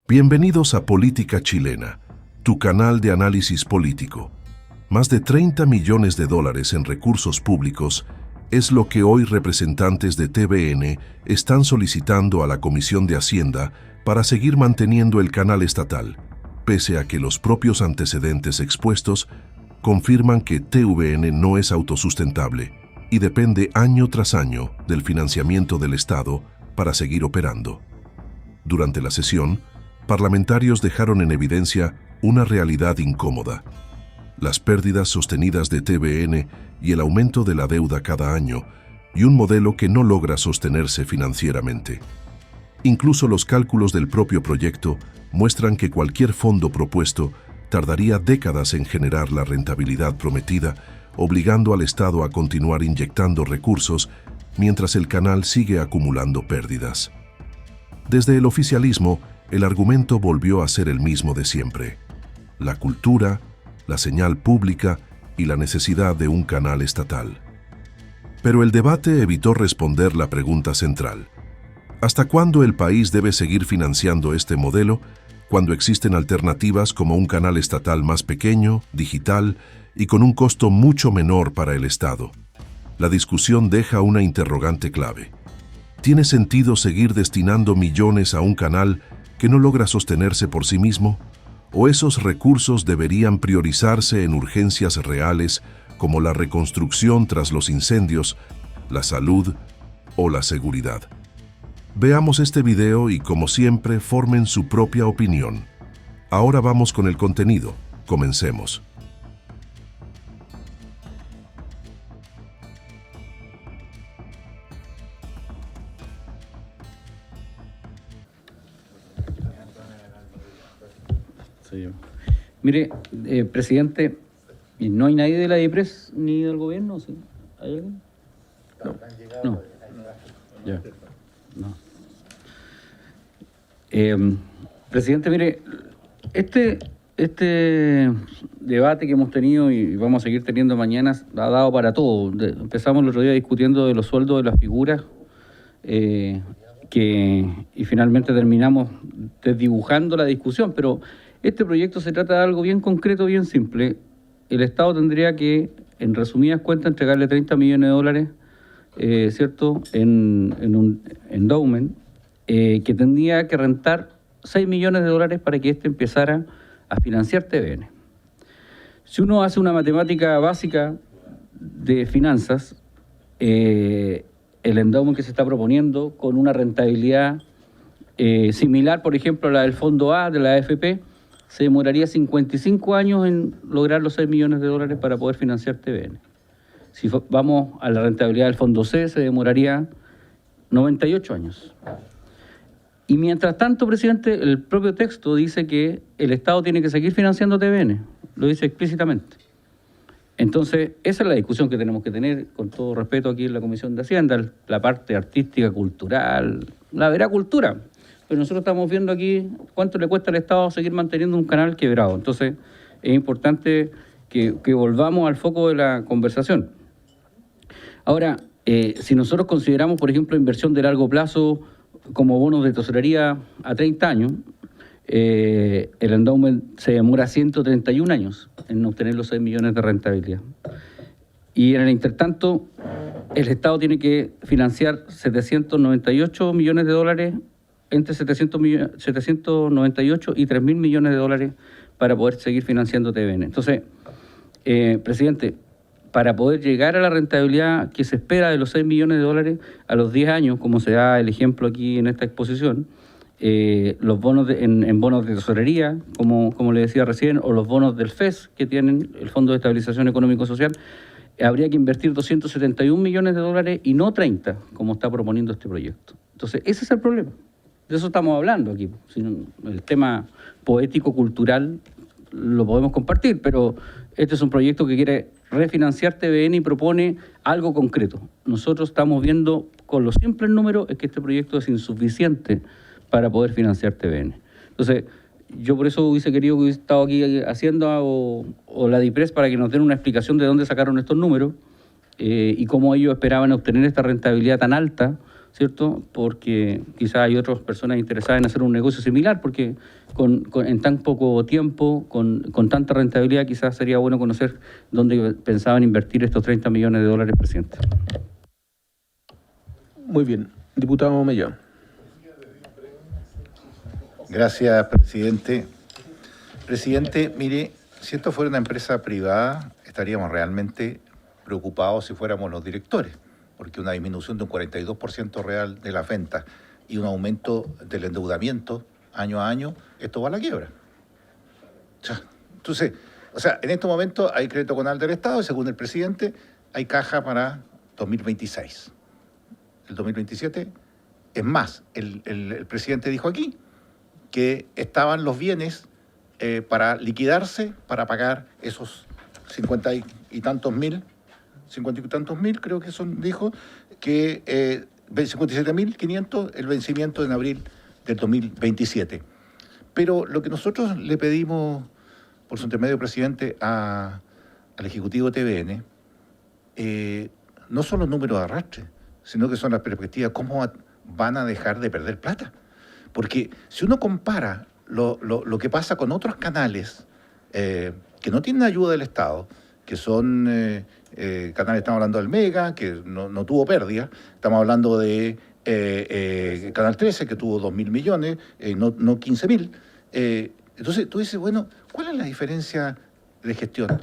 Bienvenidos a Política Chilena, tu canal de análisis político. Más de 30 millones de dólares en recursos públicos es lo que hoy representantes de TVN están solicitando a la Comisión de Hacienda para seguir manteniendo el canal estatal, pese a que los propios antecedentes expuestos confirman que TVN no es autosustentable y depende año tras año del financiamiento del Estado para seguir operando. Durante la sesión, parlamentarios dejaron en evidencia una realidad incómoda: las pérdidas sostenidas de TVN y el aumento de la deuda cada año, y un modelo que no logra sostenerse financieramente. Incluso los cálculos del propio proyecto muestran que cualquier fondo propuesto tardaría décadas en generar la rentabilidad prometida, obligando al Estado a continuar inyectando recursos mientras el canal sigue acumulando pérdidas. Desde el oficialismo, el argumento volvió a ser el mismo de siempre: la cultura, la señal pública y la necesidad de un canal estatal. Pero el debate evitó responder la pregunta central: ¿hasta cuándo el país debe seguir financiando este modelo cuando existen alternativas como un canal estatal más pequeño, digital y con un costo mucho menor para el Estado? La discusión deja una interrogante clave. ¿Tiene sentido seguir destinando millones a un canal que no logra sostenerse por sí mismo? ¿O esos recursos deberían priorizarse en urgencias reales como la reconstrucción tras los incendios, la salud o la seguridad? Veamos este video y, como siempre, formen su propia opinión. Ahora vamos con el contenido. Comencemos. Mire, presidente, ¿no hay nadie de la DIPRES ni del gobierno? ¿Sí? ¿Hay alguien? No. Ya. No. Presidente, mire, este debate que hemos tenido y vamos a seguir teniendo mañana ha dado para todo. Empezamos el otro día discutiendo de los sueldos de las figuras y finalmente terminamos desdibujando la discusión, pero este proyecto se trata de algo bien concreto, bien simple. El Estado tendría que, en resumidas cuentas, entregarle 30 millones de dólares, ¿cierto?, en un endowment, que tendría que rentar 6 millones de dólares para que éste empezara a financiar TVN. Si uno hace una matemática básica de finanzas, el endowment que se está proponiendo, con una rentabilidad similar, por ejemplo, a la del Fondo A de la AFP, se demoraría 55 años en lograr los 6 millones de dólares para poder financiar TVN. Si vamos a la rentabilidad del Fondo C, se demoraría 98 años. Y mientras tanto, presidente, el propio texto dice que el Estado tiene que seguir financiando TVN, lo dice explícitamente. Entonces, esa es la discusión que tenemos que tener, con todo respeto, aquí en la Comisión de Hacienda, la parte artística, cultural, la vera cultura. Pero nosotros estamos viendo aquí cuánto le cuesta al Estado seguir manteniendo un canal quebrado. Entonces, es importante que volvamos al foco de la conversación. Ahora, si nosotros consideramos, por ejemplo, inversión de largo plazo como bonos de tesorería a 30 años, el endowment se demora 131 años en obtener los 6 millones de rentabilidad. Y en el intertanto, el Estado tiene que financiar 798 millones de dólares, entre 798 y 3.000 millones de dólares para poder seguir financiando TVN. Entonces, presidente, para poder llegar a la rentabilidad que se espera de los 6 millones de dólares a los 10 años, como se da el ejemplo aquí en esta exposición, los bonos en bonos de tesorería, como le decía recién, o los bonos del FES que tienen el Fondo de Estabilización Económico-Social, habría que invertir 271 millones de dólares y no 30, como está proponiendo este proyecto. Entonces, ese es el problema. De eso estamos hablando aquí. El tema poético-cultural lo podemos compartir, pero este es un proyecto que quiere refinanciar TVN y propone algo concreto. Nosotros estamos viendo con los simples números es que este proyecto es insuficiente para poder financiar TVN. Entonces, yo por eso hubiese querido que hubiese estado aquí Hacienda o la DIPRES para que nos den una explicación de dónde sacaron estos números y cómo ellos esperaban obtener esta rentabilidad tan alta, ¿cierto? Porque quizás hay otras personas interesadas en hacer un negocio similar, porque en tan poco tiempo, con tanta rentabilidad, quizás sería bueno conocer dónde pensaban invertir estos 30 millones de dólares, presidente. Muy bien. Diputado Mellán. Gracias, presidente. Presidente, mire, si esto fuera una empresa privada, estaríamos realmente preocupados si fuéramos los directores, porque una disminución de un 42% real de las ventas y un aumento del endeudamiento año a año, esto va a la quiebra. Entonces, en estos momentos hay crédito conal del Estado y según el presidente hay caja para 2026. El 2027 es más. El presidente dijo aquí que estaban los bienes para liquidarse, para pagar esos 50 y tantos mil, creo que son, dijo, que 57.500 el vencimiento en abril del 2027. Pero lo que nosotros le pedimos, por su intermedio, presidente, al Ejecutivo de TVN, no son los números de arrastre, sino que son las perspectivas, cómo van a dejar de perder plata. Porque si uno compara lo que pasa con otros canales que no tienen ayuda del Estado, que son canales, estamos hablando del Mega, que no tuvo pérdida, estamos hablando de Canal 13, que tuvo 2.000 millones, no 15.000. Entonces tú dices, bueno, ¿cuál es la diferencia de gestión?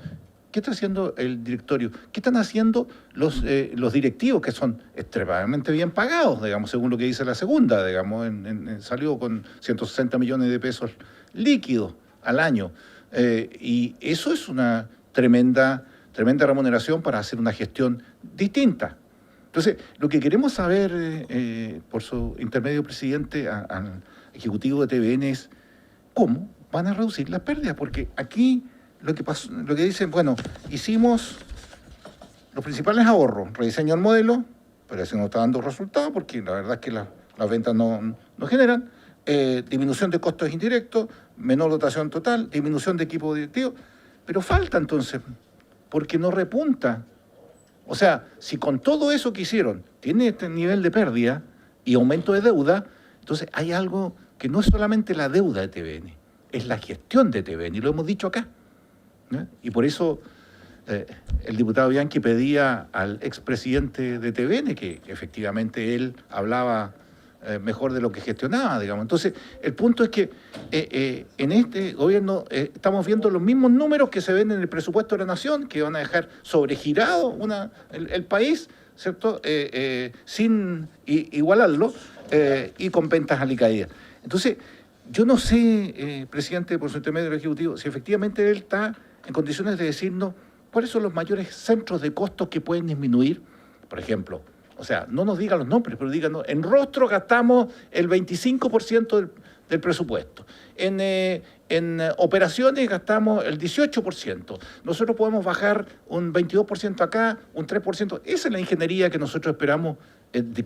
¿Qué está haciendo el directorio? ¿Qué están haciendo los directivos, que son extremadamente bien pagados, digamos, según lo que dice la segunda, digamos, salió con 160 millones de pesos líquidos al año? Y eso es una tremenda remuneración para hacer una gestión distinta. Entonces, lo que queremos saber, por su intermedio, presidente, al Ejecutivo de TVN es cómo van a reducir las pérdidas, porque aquí lo que dicen, bueno, hicimos los principales ahorros, rediseño del modelo, pero eso no está dando resultados porque la verdad es que las ventas no generan, disminución de costos indirectos, menor dotación total, disminución de equipo directivo, pero falta entonces, porque no repunta. O sea, si con todo eso que hicieron tiene este nivel de pérdida y aumento de deuda, entonces hay algo que no es solamente la deuda de TVN, es la gestión de TVN, y lo hemos dicho acá. Y por eso el diputado Bianchi pedía al expresidente de TVN que efectivamente él hablaba mejor de lo que gestionaba, digamos. Entonces, el punto es que en este gobierno estamos viendo los mismos números que se ven en el presupuesto de la Nación, que van a dejar sobregirado el país, ¿cierto? Sin igualarlo y con ventas alicaídas. Entonces, yo no sé, presidente, por su intermedio del Ejecutivo, si efectivamente él está en condiciones de decirnos cuáles son los mayores centros de costos que pueden disminuir. Por ejemplo, o sea, no nos digan los nombres, pero díganos, en rostro gastamos el 25% del presupuesto. En operaciones gastamos el 18%. Nosotros podemos bajar un 22% acá, un 3%. Esa es la ingeniería que nosotros esperamos, que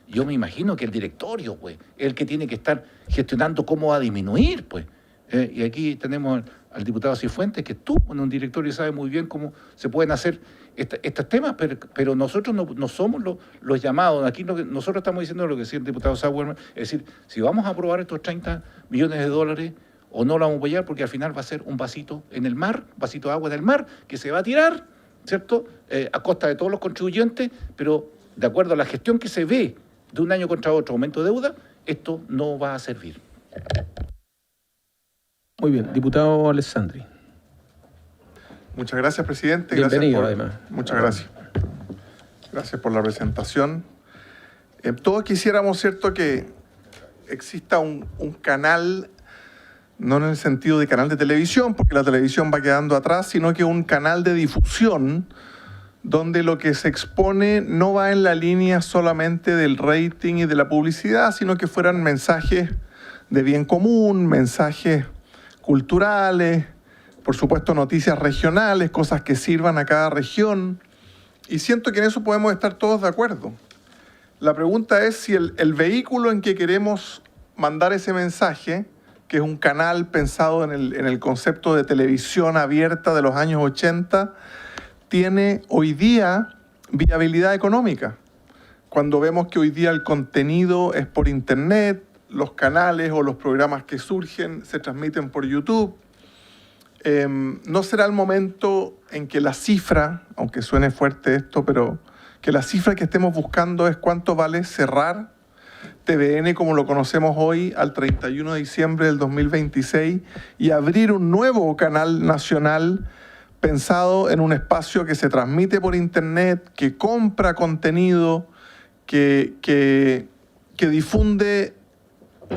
yo me imagino que el directorio, pues, es el que tiene que estar gestionando cómo va a disminuir, pues. Y aquí tenemos al diputado Cifuentes, que estuvo en un directorio y sabe muy bien cómo se pueden hacer estos temas, pero nosotros no somos los llamados. Aquí nosotros estamos diciendo lo que decía el diputado Sauerman, es decir, si vamos a aprobar estos 30 millones de dólares o no lo vamos a apoyar, porque al final va a ser un vasito en el mar, vasito de agua en el mar, que se va a tirar, ¿cierto?, a costa de todos los contribuyentes, pero de acuerdo a la gestión que se ve de un año contra otro, aumento de deuda, esto no va a servir. Muy bien, diputado Alessandri. Muchas gracias, presidente. Bienvenido, además. Muchas gracias. Gracias por la presentación. Todos quisiéramos, ¿cierto?, que exista un canal, no en el sentido de canal de televisión, porque la televisión va quedando atrás, sino que un canal de difusión donde lo que se expone no va en la línea solamente del rating y de la publicidad, sino que fueran mensajes de bien común, mensajes culturales, por supuesto noticias regionales, cosas que sirvan a cada región, y siento que en eso podemos estar todos de acuerdo. La pregunta es si el vehículo en que queremos mandar ese mensaje, que es un canal pensado en el concepto de televisión abierta de los años 80, tiene hoy día viabilidad económica. Cuando vemos que hoy día el contenido es por internet, los canales o los programas que surgen se transmiten por YouTube. No será el momento en que la cifra, aunque suene fuerte esto, pero que la cifra que estemos buscando es cuánto vale cerrar TVN como lo conocemos hoy al 31 de diciembre del 2026 y abrir un nuevo canal nacional pensado en un espacio que se transmite por internet, que compra contenido, que difunde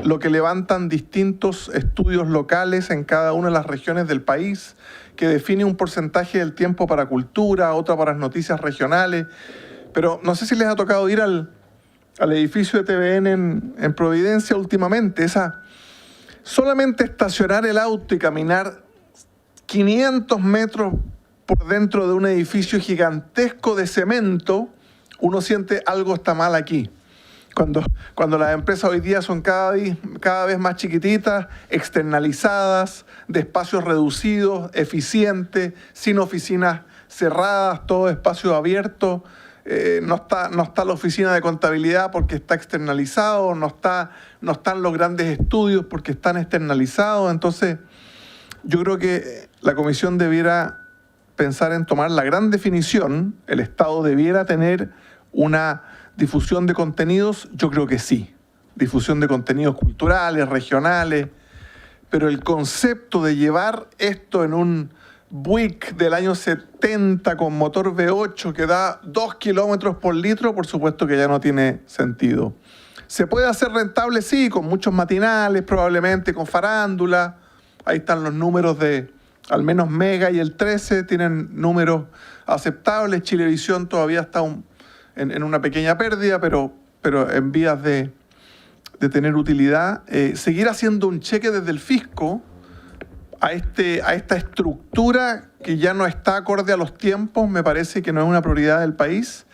lo que levantan distintos estudios locales en cada una de las regiones del país, que define un porcentaje del tiempo para cultura, otro para las noticias regionales. Pero no sé si les ha tocado ir al edificio de TVN en Providencia últimamente. Solamente estacionar el auto y caminar 500 metros por dentro de un edificio gigantesco de cemento, uno siente algo está mal aquí. Cuando las empresas hoy día son cada vez más chiquititas, externalizadas, de espacios reducidos, eficientes, sin oficinas cerradas, todo espacio abierto. No está la oficina de contabilidad porque está externalizado, no están los grandes estudios porque están externalizados. Entonces, yo creo que la comisión debiera pensar en tomar la gran definición. El Estado debiera tener una difusión de contenidos, yo creo que sí. Difusión de contenidos culturales, regionales, pero el concepto de llevar esto en un Buick del año 70 con motor V8 que da 2 kilómetros por litro, por supuesto que ya no tiene sentido. ¿Se puede hacer rentable? Sí, con muchos matinales, probablemente con farándula. Ahí están los números de al menos Mega y el 13, tienen números aceptables. Chilevisión todavía está en una pequeña pérdida, pero en vías de tener utilidad. Seguir haciendo un cheque desde el fisco a esta estructura que ya no está acorde a los tiempos, me parece que no es una prioridad del país,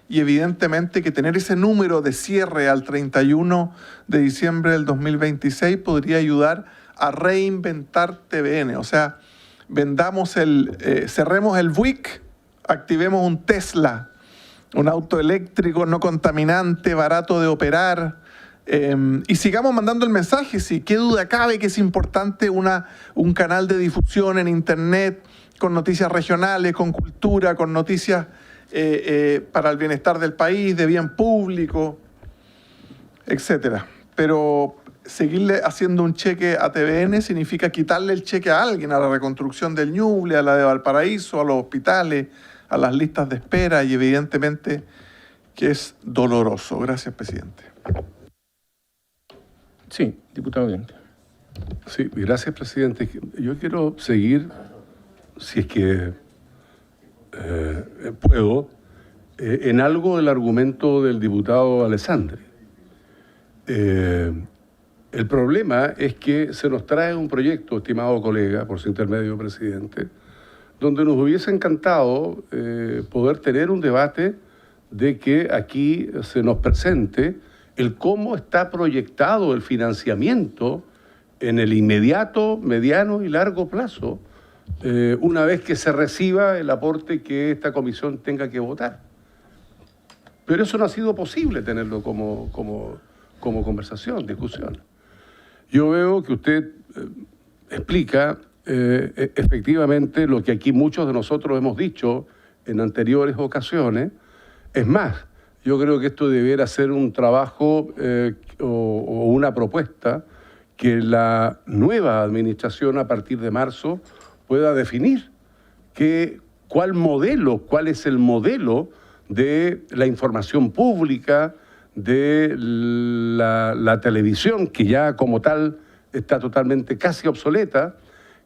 y evidentemente que tener ese número de cierre al 31 de diciembre del 2026 podría ayudar a reinventar TVN. O sea, cerremos el Buick, activemos un Tesla, un auto eléctrico no contaminante, barato de operar, y sigamos mandando el mensaje. Sí, qué duda cabe que es importante un canal de difusión en internet con noticias regionales, con cultura, con noticias para el bienestar del país, de bien público, etcétera. Pero seguirle haciendo un cheque a TVN significa quitarle el cheque a alguien, a la reconstrucción del Ñuble, a la de Valparaíso, a los hospitales, a las listas de espera, y evidentemente que es doloroso. Gracias, presidente. Sí, diputado Bianchi. Sí, gracias, presidente. Yo quiero seguir, si es que puedo, en algo del argumento del diputado Alessandri. El problema es que se nos trae un proyecto, estimado colega, por su intermedio, presidente, donde nos hubiese encantado poder tener un debate de que aquí se nos presente el cómo está proyectado el financiamiento en el inmediato, mediano y largo plazo, una vez que se reciba el aporte que esta comisión tenga que votar. Pero eso no ha sido posible tenerlo como conversación, discusión. Yo veo que usted explica efectivamente lo que aquí muchos de nosotros hemos dicho en anteriores ocasiones. Es más, yo creo que esto debiera ser un trabajo o una propuesta que la nueva administración a partir de marzo pueda definir cuál es el modelo de la información pública, de la televisión, que ya como tal está totalmente casi obsoleta.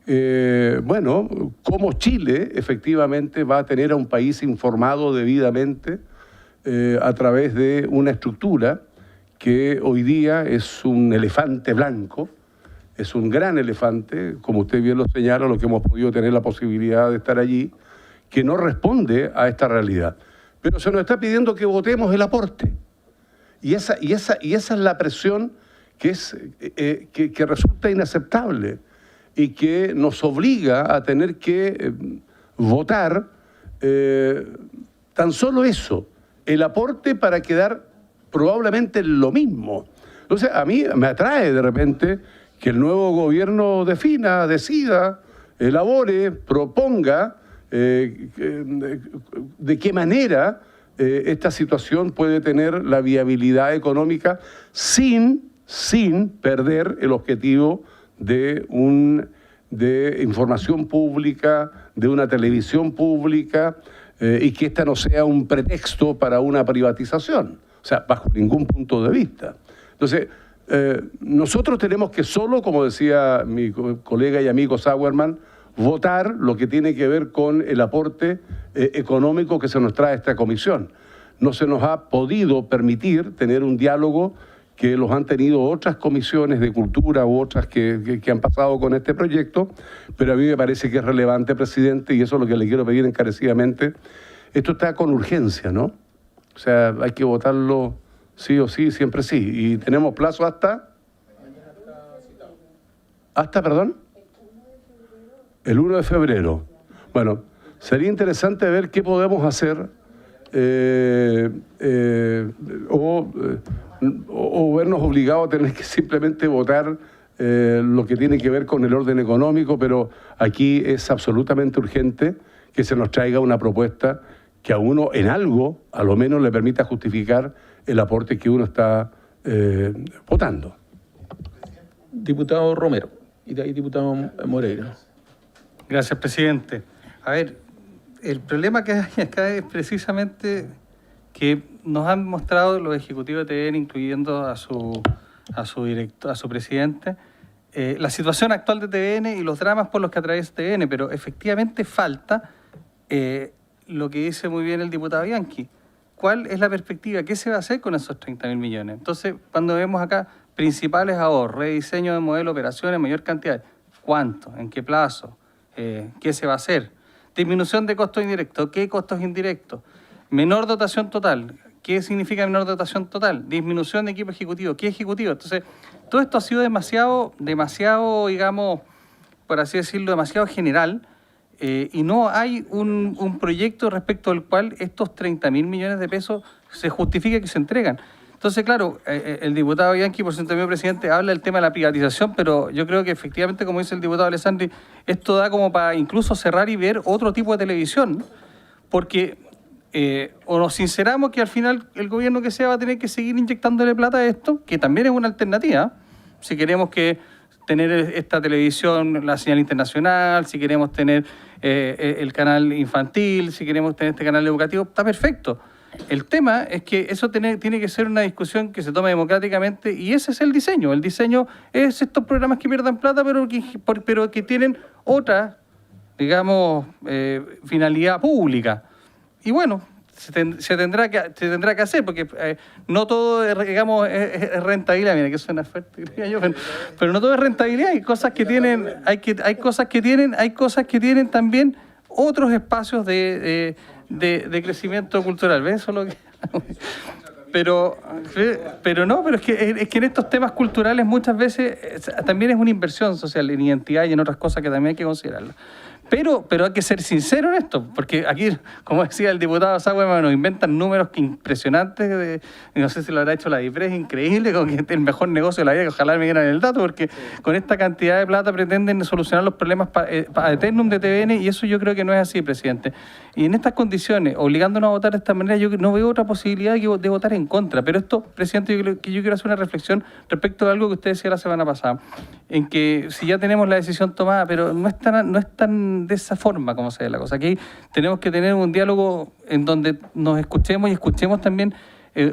Cómo Chile efectivamente va a tener a un país informado debidamente a través de una estructura que hoy día es un elefante blanco, es un gran elefante, como usted bien lo señala, lo que hemos podido tener la posibilidad de estar allí, que no responde a esta realidad. Pero se nos está pidiendo que votemos el aporte. Y esa es la presión que resulta inaceptable y que nos obliga a tener que votar tan solo eso, el aporte, para quedar probablemente lo mismo. Entonces, a mí me atrae de repente que el nuevo gobierno defina, decida, elabore, proponga de qué manera esta situación puede tener la viabilidad económica sin perder el objetivo de información pública, de una televisión pública, y que esta no sea un pretexto para una privatización, o sea, bajo ningún punto de vista. Entonces, nosotros tenemos que solo, como decía mi colega y amigo Sauerman, votar lo que tiene que ver con el aporte económico que se nos trae esta comisión. No se nos ha podido permitir tener un diálogo que los han tenido otras comisiones de cultura u otras que han pasado con este proyecto, pero a mí me parece que es relevante, presidente, y eso es lo que le quiero pedir encarecidamente. Esto está con urgencia, ¿no? O sea, hay que votarlo sí o sí, siempre sí. Y tenemos plazo hasta... ¿Hasta, perdón? El 1 de febrero. Bueno, sería interesante ver qué podemos hacer o vernos obligados a tener que simplemente votar lo que tiene que ver con el orden económico, pero aquí es absolutamente urgente que se nos traiga una propuesta que a uno en algo, a lo menos, le permita justificar el aporte que uno está votando. Diputado Romero. Y de ahí diputado Moreira. Gracias, presidente. A ver, el problema que hay acá es precisamente que nos han mostrado los ejecutivos de TVN, incluyendo a su presidente, la situación actual de TVN y los dramas por los que atraviesa TVN, pero efectivamente falta lo que dice muy bien el diputado Bianchi. ¿Cuál es la perspectiva? ¿Qué se va a hacer con esos 30.000 millones? Entonces, cuando vemos acá principales ahorros, rediseño de modelo, operaciones, mayor cantidad, ¿cuánto? ¿En qué plazo? ¿Qué se va a hacer? Disminución de costos indirectos. ¿Qué costos indirectos? Menor dotación total. ¿Qué significa menor dotación total? Disminución de equipo ejecutivo. ¿Qué ejecutivo? Entonces, todo esto ha sido demasiado, digamos, por así decirlo, demasiado general, y no hay un proyecto respecto al cual estos 30.000 millones de pesos se justifique que se entregan. Entonces, claro, el diputado Bianchi, por cierto, mi presidente, habla del tema de la privatización, pero yo creo que efectivamente, como dice el diputado Alessandri, esto da como para incluso cerrar y ver otro tipo de televisión, porque o nos sinceramos que al final el gobierno que sea va a tener que seguir inyectándole plata a esto, que también es una alternativa, si queremos tener esta televisión, la señal internacional, si queremos tener el canal infantil, si queremos tener este canal educativo, está perfecto. El tema es que eso tiene que ser una discusión que se tome democráticamente, y ese es el diseño. El diseño es estos programas que pierdan plata, pero que tienen otra, digamos, finalidad pública. Y bueno, se tendrá que hacer, porque no todo, digamos, es rentabilidad. Mira que suena fuerte, pero no todo es rentabilidad. Hay cosas que tienen, hay cosas que tienen también otros espacios de crecimiento cultural. ¿Ves? Eso es lo que... Pero es que en estos temas culturales muchas veces también es una inversión social en identidad y en otras cosas que también hay que considerarlas. Pero hay que ser sincero en esto, porque aquí, como decía el diputado Sauerman, nos inventan números impresionantes, no sé si lo habrá hecho la DIPRE, es increíble, con que es el mejor negocio de la vida, que ojalá me dieran el dato, porque con esta cantidad de plata pretenden solucionar los problemas ad eternum de TVN, y eso yo creo que no es así, presidente. Y en estas condiciones, obligándonos a votar de esta manera, yo no veo otra posibilidad de votar en contra. Pero esto, presidente, yo quiero hacer una reflexión respecto a algo que usted decía la semana pasada, en que si ya tenemos la decisión tomada, pero no es tan de esa forma como se ve la cosa. Aquí tenemos que tener un diálogo en donde nos escuchemos y escuchemos también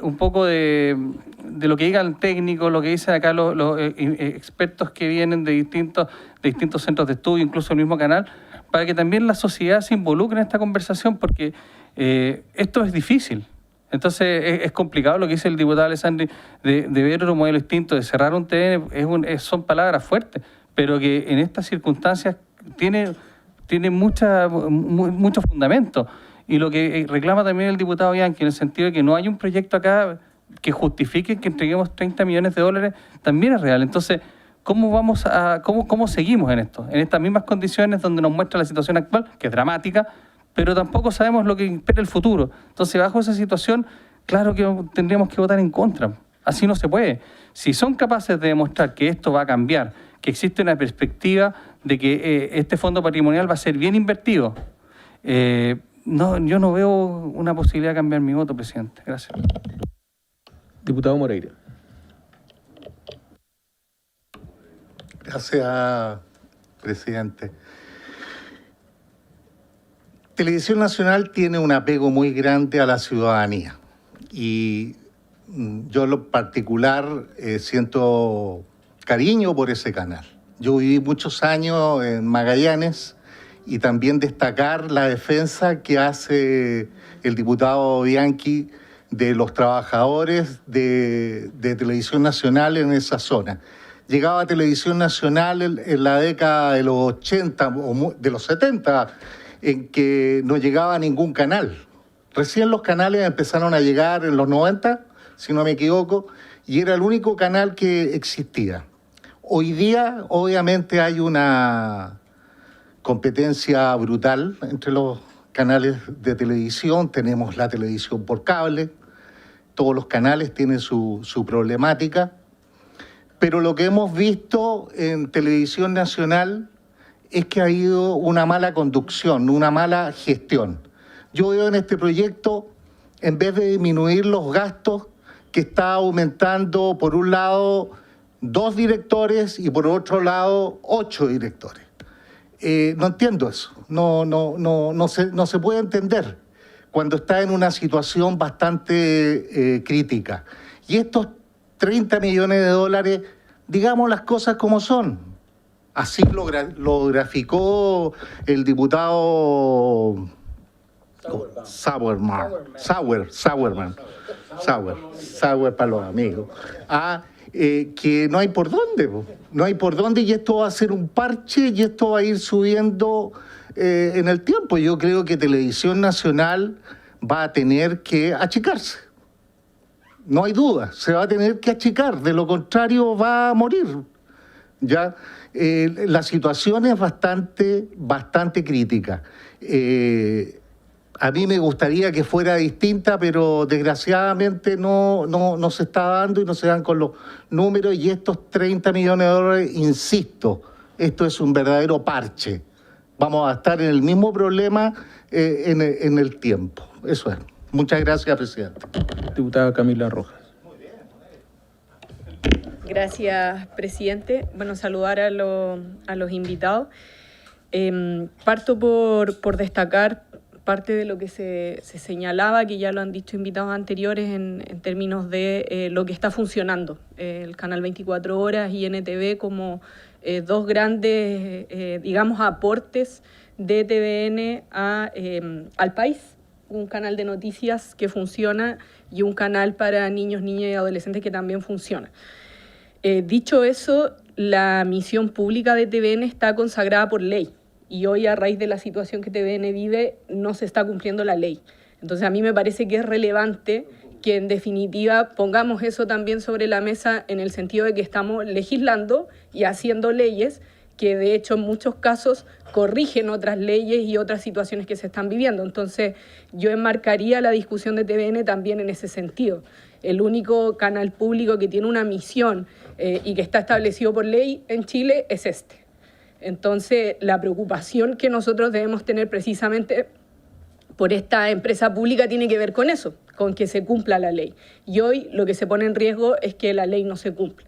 un poco de lo que digan técnicos, lo que dicen acá los expertos que vienen de distintos centros de estudio, incluso el mismo canal, para que también la sociedad se involucre en esta conversación, porque esto es difícil. Entonces es complicado lo que dice el diputado Alessandri de ver otro modelo distinto, de cerrar un TVN, son palabras fuertes, pero que en estas circunstancias tiene mucho fundamento. Y lo que reclama también el diputado Bianchi, en el sentido de que no hay un proyecto acá que justifique que entreguemos 30 millones de dólares, también es real. Entonces, ¿cómo seguimos en esto? En estas mismas condiciones donde nos muestra la situación actual, que es dramática, pero tampoco sabemos lo que espera el futuro. Entonces, bajo esa situación, claro que tendríamos que votar en contra. Así no se puede. Si son capaces de demostrar que esto va a cambiar, que existe una perspectiva de que este fondo patrimonial va a ser bien invertido, no, yo no veo una posibilidad de cambiar mi voto, presidente. Gracias. Diputado Moreira. Gracias, presidente. Televisión Nacional tiene un apego muy grande a la ciudadanía y yo en lo particular siento cariño por ese canal. Yo viví muchos años en Magallanes y también destacar la defensa que hace el diputado Bianchi de los trabajadores de Televisión Nacional en esa zona. Llegaba a Televisión Nacional en la década de los 80 o de los 70, en que no llegaba ningún canal. Recién los canales empezaron a llegar en los 90, si no me equivoco, y era el único canal que existía. Hoy día, obviamente, hay una competencia brutal entre los canales de televisión. Tenemos la televisión por cable, todos los canales tienen su problemática, pero lo que hemos visto en Televisión Nacional es que ha habido una mala conducción, una mala gestión. Yo veo en este proyecto, en vez de disminuir los gastos, que está aumentando, por un lado, 2 directores y por otro lado, 8 directores. No entiendo eso, no se puede entender cuando está en una situación bastante crítica. Y estos 30 millones de dólares, digamos las cosas como son. Así lo graficó el diputado Sauerman para los amigos. Que no hay por dónde, no hay por dónde, y esto va a ser un parche y esto va a ir subiendo en el tiempo. Yo creo que Televisión Nacional va a tener que achicarse. No hay duda, se va a tener que achicar, de lo contrario va a morir. ¿Ya? La situación es bastante crítica. A mí me gustaría que fuera distinta, pero desgraciadamente no se está dando y no se dan con los números. Y estos 30 millones de dólares, insisto, esto es un verdadero parche. Vamos a estar en el mismo problema en el tiempo. Eso es. Muchas gracias, presidente. Diputada Camila Rojas. Gracias, presidente. Bueno, saludar a los invitados. Parto por destacar parte de lo que se señalaba, que ya lo han dicho invitados anteriores en términos de lo que está funcionando. El Canal 24 Horas y NTV como 2 grandes, digamos, aportes de TVN al país. Un canal de noticias que funciona y un canal para niños, niñas y adolescentes que también funciona. Dicho eso, la misión pública de TVN está consagrada por ley y hoy, a raíz de la situación que TVN vive, no se está cumpliendo la ley. Entonces, a mí me parece que es relevante que, en definitiva, pongamos eso también sobre la mesa en el sentido de que estamos legislando y haciendo leyes que, de hecho, en muchos casos corrigen otras leyes y otras situaciones que se están viviendo. Entonces, yo enmarcaría la discusión de TVN también en ese sentido. El único canal público que tiene una misión y que está establecido por ley en Chile es este. Entonces, la preocupación que nosotros debemos tener precisamente por esta empresa pública tiene que ver con eso, con que se cumpla la ley. Y hoy lo que se pone en riesgo es que la ley no se cumpla.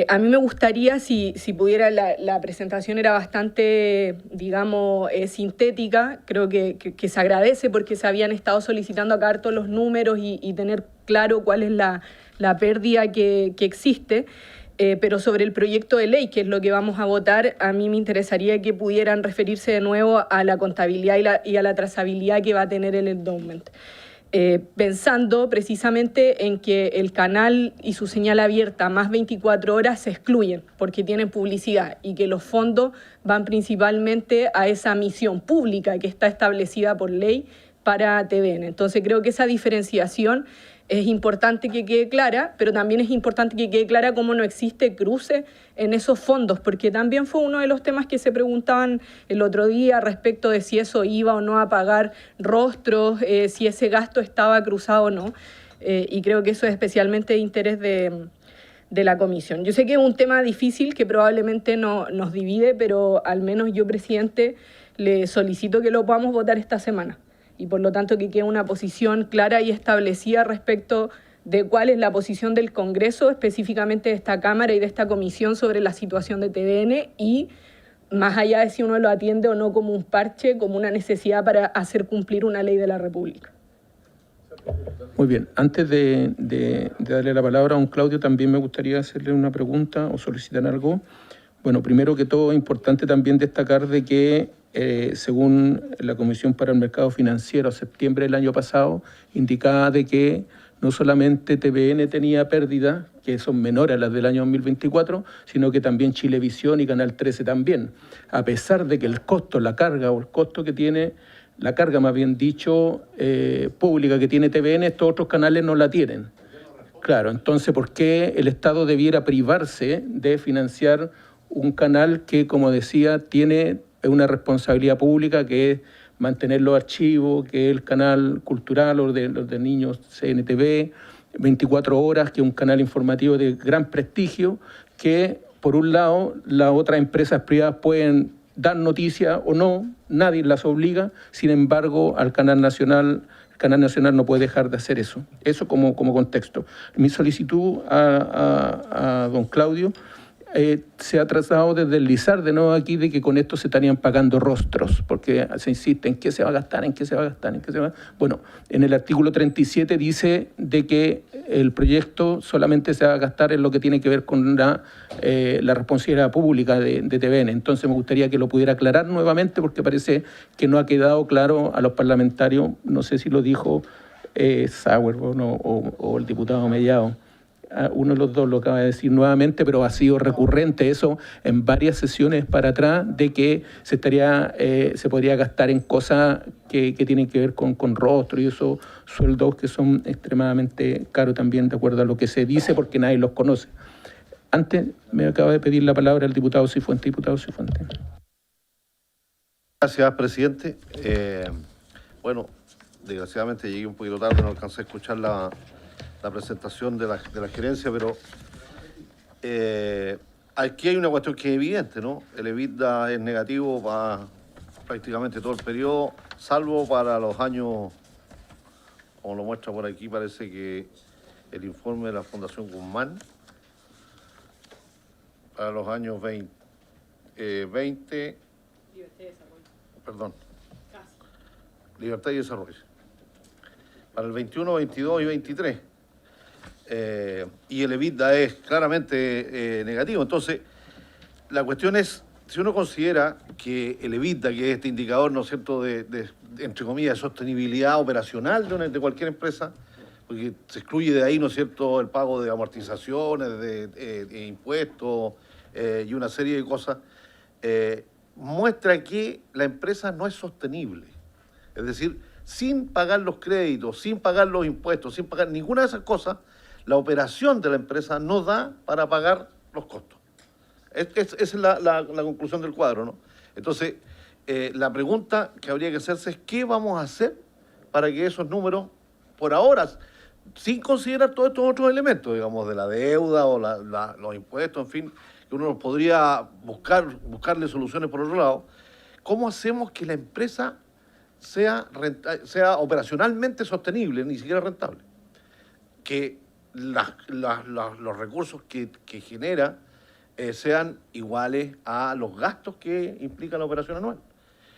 A mí me gustaría, si pudiera, la presentación era bastante, digamos, sintética. Creo que se agradece porque se habían estado solicitando acá harto los números y tener claro cuál es la pérdida que existe. Pero sobre el proyecto de ley, que es lo que vamos a votar, a mí me interesaría que pudieran referirse de nuevo a la contabilidad y a la trazabilidad que va a tener el endowment. Pensando precisamente en que el canal y su señal abierta más 24 horas se excluyen porque tienen publicidad y que los fondos van principalmente a esa misión pública que está establecida por ley para TVN. Entonces creo que esa diferenciación es importante que quede clara, pero también es importante que quede clara cómo no existe cruce en esos fondos, porque también fue uno de los temas que se preguntaban el otro día respecto de si eso iba o no a pagar rostros, si ese gasto estaba cruzado o no. y creo que eso es especialmente de interés de la comisión. Yo sé que es un tema difícil que probablemente nos divide, pero al menos yo, presidente, le solicito que lo podamos votar esta semana y por lo tanto que quede una posición clara y establecida respecto de cuál es la posición del Congreso, específicamente de esta Cámara y de esta comisión sobre la situación de TVN y más allá de si uno lo atiende o no como un parche, como una necesidad para hacer cumplir una ley de la República. Muy bien, antes de darle la palabra a don Claudio, también me gustaría hacerle una pregunta o solicitar algo. Bueno, primero que todo, es importante también destacar de que, según la Comisión para el Mercado Financiero, septiembre del año pasado, indicaba de que no solamente TVN tenía pérdidas, que son menores a las del año 2024, sino que también Chilevisión y Canal 13 también, a pesar de que el costo, la carga o el costo que tiene, la carga más bien dicho, pública que tiene TVN, estos otros canales no la tienen. Claro, entonces, ¿por qué el Estado debiera privarse de financiar un canal que, como decía, tiene una responsabilidad pública que es mantener los archivos, que es el canal cultural o de los de niños CNTV, 24 horas, que es un canal informativo de gran prestigio, que por un lado las otras empresas privadas pueden dar noticias o no, nadie las obliga, sin embargo el Canal Nacional no puede dejar de hacer eso. Eso como contexto. Mi solicitud a don Claudio se ha tratado de deslizar de nuevo aquí de que con esto se estarían pagando rostros, porque se insiste en qué se va a gastar, en qué se va a gastar, en qué se va a... Bueno, en el artículo 37 dice de que el proyecto solamente se va a gastar en lo que tiene que ver con la responsabilidad pública de TVN. Entonces me gustaría que lo pudiera aclarar nuevamente porque parece que no ha quedado claro a los parlamentarios, no sé si lo dijo Sauerborn o el diputado Mellado. Uno de los dos lo acaba de decir nuevamente, pero ha sido recurrente eso en varias sesiones para atrás, de que se podría gastar en cosas que tienen que ver con rostro y esos sueldos que son extremadamente caros también, de acuerdo a lo que se dice, porque nadie los conoce. Antes me acaba de pedir la palabra el diputado Cifuentes. Diputado Cifuentes. Gracias, presidente. Bueno, desgraciadamente llegué un poquito tarde, no alcancé a escuchar la presentación de la gerencia, pero aquí hay una cuestión que es evidente, ¿no? El EBITDA es negativo para prácticamente todo el periodo, salvo para los años, como lo muestra por aquí, parece que el informe de la Fundación Guzmán, para los años 20, perdón, Libertad y Desarrollo, para el 21, 22 y 23. Y el EBITDA es claramente negativo. Entonces, la cuestión es, si uno considera que el EBITDA, que es este indicador, ¿no es cierto?, de entre comillas, de sostenibilidad operacional de cualquier empresa, porque se excluye de ahí, ¿no es cierto?, el pago de amortizaciones, de impuestos y una serie de cosas, muestra que la empresa no es sostenible. Es decir, sin pagar los créditos, sin pagar los impuestos, sin pagar ninguna de esas cosas, la operación de la empresa no da para pagar los costos. Esa es la conclusión del cuadro, ¿no? Entonces, la pregunta que habría que hacerse es ¿qué vamos a hacer para que esos números, por ahora, sin considerar todos estos otros elementos, digamos, de la deuda o los impuestos, en fin, que uno podría buscarle soluciones por otro lado, ¿cómo hacemos que la empresa sea operacionalmente sostenible, ni siquiera rentable? Que los recursos que genera sean iguales a los gastos que implica la operación anual.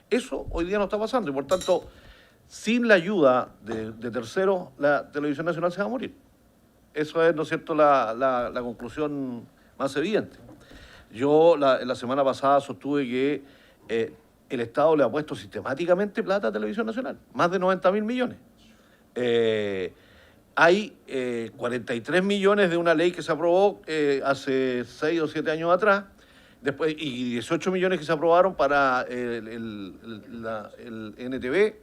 Eso hoy día no está pasando y, por tanto, sin la ayuda de terceros, la televisión nacional se va a morir. Eso es, ¿no es cierto?, la conclusión más evidente. Yo la semana pasada sostuve que el Estado le ha puesto sistemáticamente plata a Televisión Nacional, más de 90.000 millones. Hay 43 millones de una ley que se aprobó hace 6 o 7 años atrás, después, y 18 millones que se aprobaron para el NTV.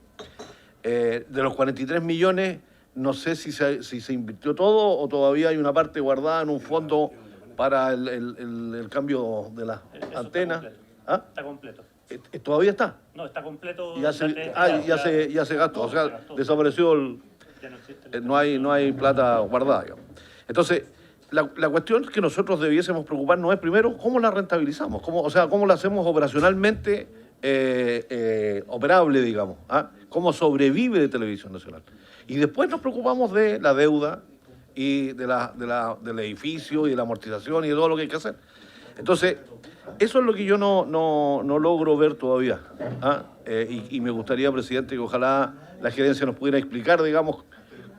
De los 43 millones, no sé si se invirtió todo o todavía hay una parte guardada en un fondo para el cambio de las antenas. ¿Ah? Está completo. ¿Todavía está? No, está completo. Ya se gastó, o sea, desapareció el... no hay plata guardada, digamos. Entonces, la cuestión que nosotros debiésemos preocuparnos es primero cómo la rentabilizamos, cómo la hacemos operacionalmente operable, digamos, ¿ah? Cómo sobrevive de Televisión Nacional. Y después nos preocupamos de la deuda y del edificio y de la amortización y de todo lo que hay que hacer. Entonces, eso es lo que yo no logro ver todavía, ¿ah? Y me gustaría, presidente, que ojalá la gerencia nos pudiera explicar, digamos,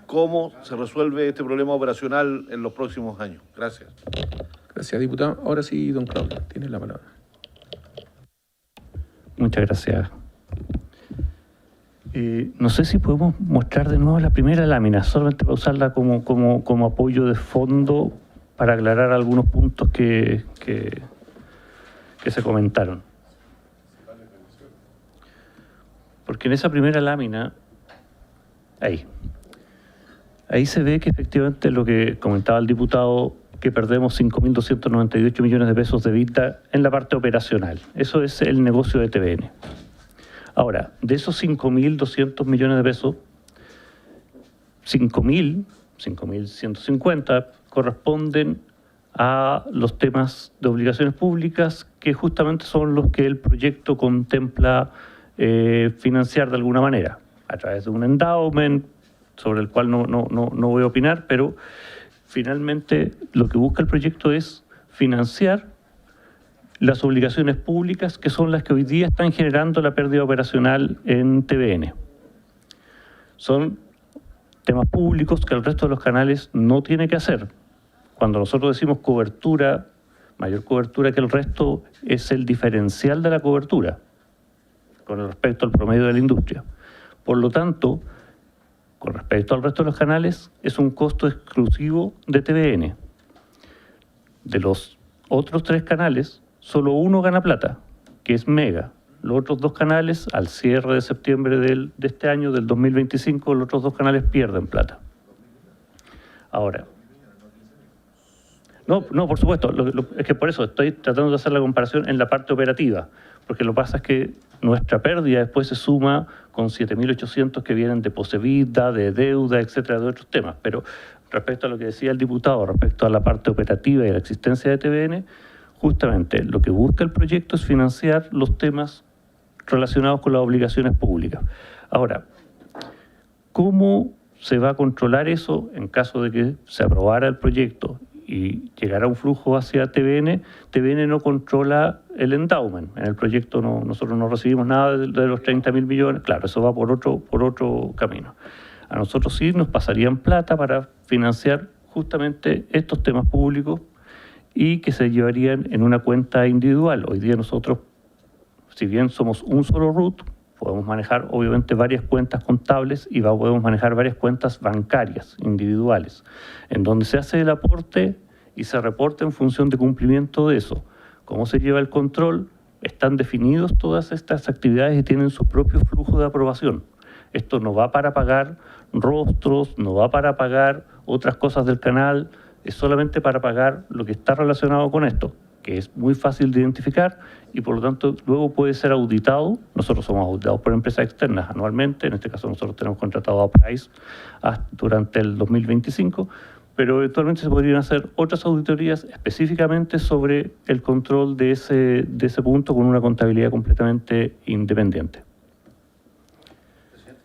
cómo se resuelve este problema operacional en los próximos años. Gracias. Gracias, diputado. Ahora sí, don Claudio, tiene la palabra. Muchas gracias. No sé si podemos mostrar de nuevo la primera lámina, solamente para usarla como apoyo de fondo para aclarar algunos puntos que se comentaron. Porque en esa primera lámina, ahí se ve que efectivamente lo que comentaba el diputado, que perdemos 5.298 millones de pesos de EBITDA en la parte operacional. Eso es el negocio de TVN. Ahora, de esos 5.200 millones de pesos, 5.150 corresponden a los temas de obligaciones públicas, que justamente son los que el proyecto contempla financiar de alguna manera, a través de un endowment, sobre el cual no voy a opinar, pero finalmente lo que busca el proyecto es financiar las obligaciones públicas, que son las que hoy día están generando la pérdida operacional en TVN. Son temas públicos que el resto de los canales no tiene que hacer. Cuando nosotros decimos cobertura, mayor cobertura que el resto, es el diferencial de la cobertura con respecto al promedio de la industria. Por lo tanto, con respecto al resto de los canales, es un costo exclusivo de TVN. De los otros 3 canales, solo uno gana plata, que es Mega. Los otros 2 canales, al cierre de septiembre de este año, del 2025, los otros 2 canales pierden plata. Ahora, no, por supuesto, es que por eso estoy tratando de hacer la comparación en la parte operativa, porque lo que pasa es que nuestra pérdida después se suma con 7.800 que vienen de posevida, de deuda, etcétera, de otros temas. Pero respecto a lo que decía el diputado, respecto a la parte operativa y la existencia de TVN, justamente lo que busca el proyecto es financiar los temas relacionados con las obligaciones públicas. Ahora, ¿cómo se va a controlar eso en caso de que se aprobara el proyecto y llegara un flujo hacia TVN? TVN no controla el endowment. En el proyecto nosotros no recibimos nada de los 30.000 millones. Claro, eso va por otro camino. A nosotros sí nos pasarían plata para financiar justamente estos temas públicos y que se llevarían en una cuenta individual. Hoy día nosotros, si bien somos un solo RUT, podemos manejar obviamente varias cuentas contables y podemos manejar varias cuentas bancarias individuales, en donde se hace el aporte y se reporta en función de cumplimiento de eso. ¿Cómo se lleva el control? Están definidos todas estas actividades y tienen su propio flujo de aprobación. Esto no va para pagar rostros, no va para pagar otras cosas del canal, es solamente para pagar lo que está relacionado con esto, que es muy fácil de identificar y por lo tanto luego puede ser auditado. Nosotros somos auditados por empresas externas anualmente, en este caso nosotros tenemos contratado a Price durante el 2025, pero eventualmente se podrían hacer otras auditorías específicamente sobre el control de ese punto con una contabilidad completamente independiente.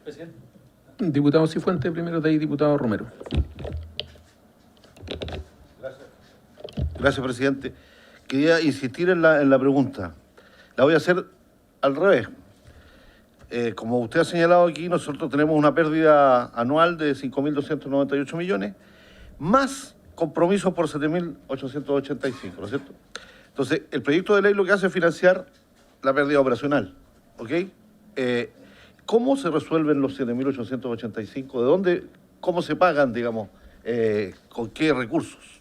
Presidente. Diputado Cifuentes, primero de ahí diputado Romero. Gracias, presidente. Quería insistir en la pregunta. La voy a hacer al revés. Como usted ha señalado aquí, nosotros tenemos una pérdida anual de 5.298 millones, más compromisos por 7.885, ¿no es cierto? Entonces, el proyecto de ley lo que hace es financiar la pérdida operacional, ¿ok? ¿Cómo se resuelven los 7.885? ¿De dónde, cómo se pagan, digamos, con qué recursos?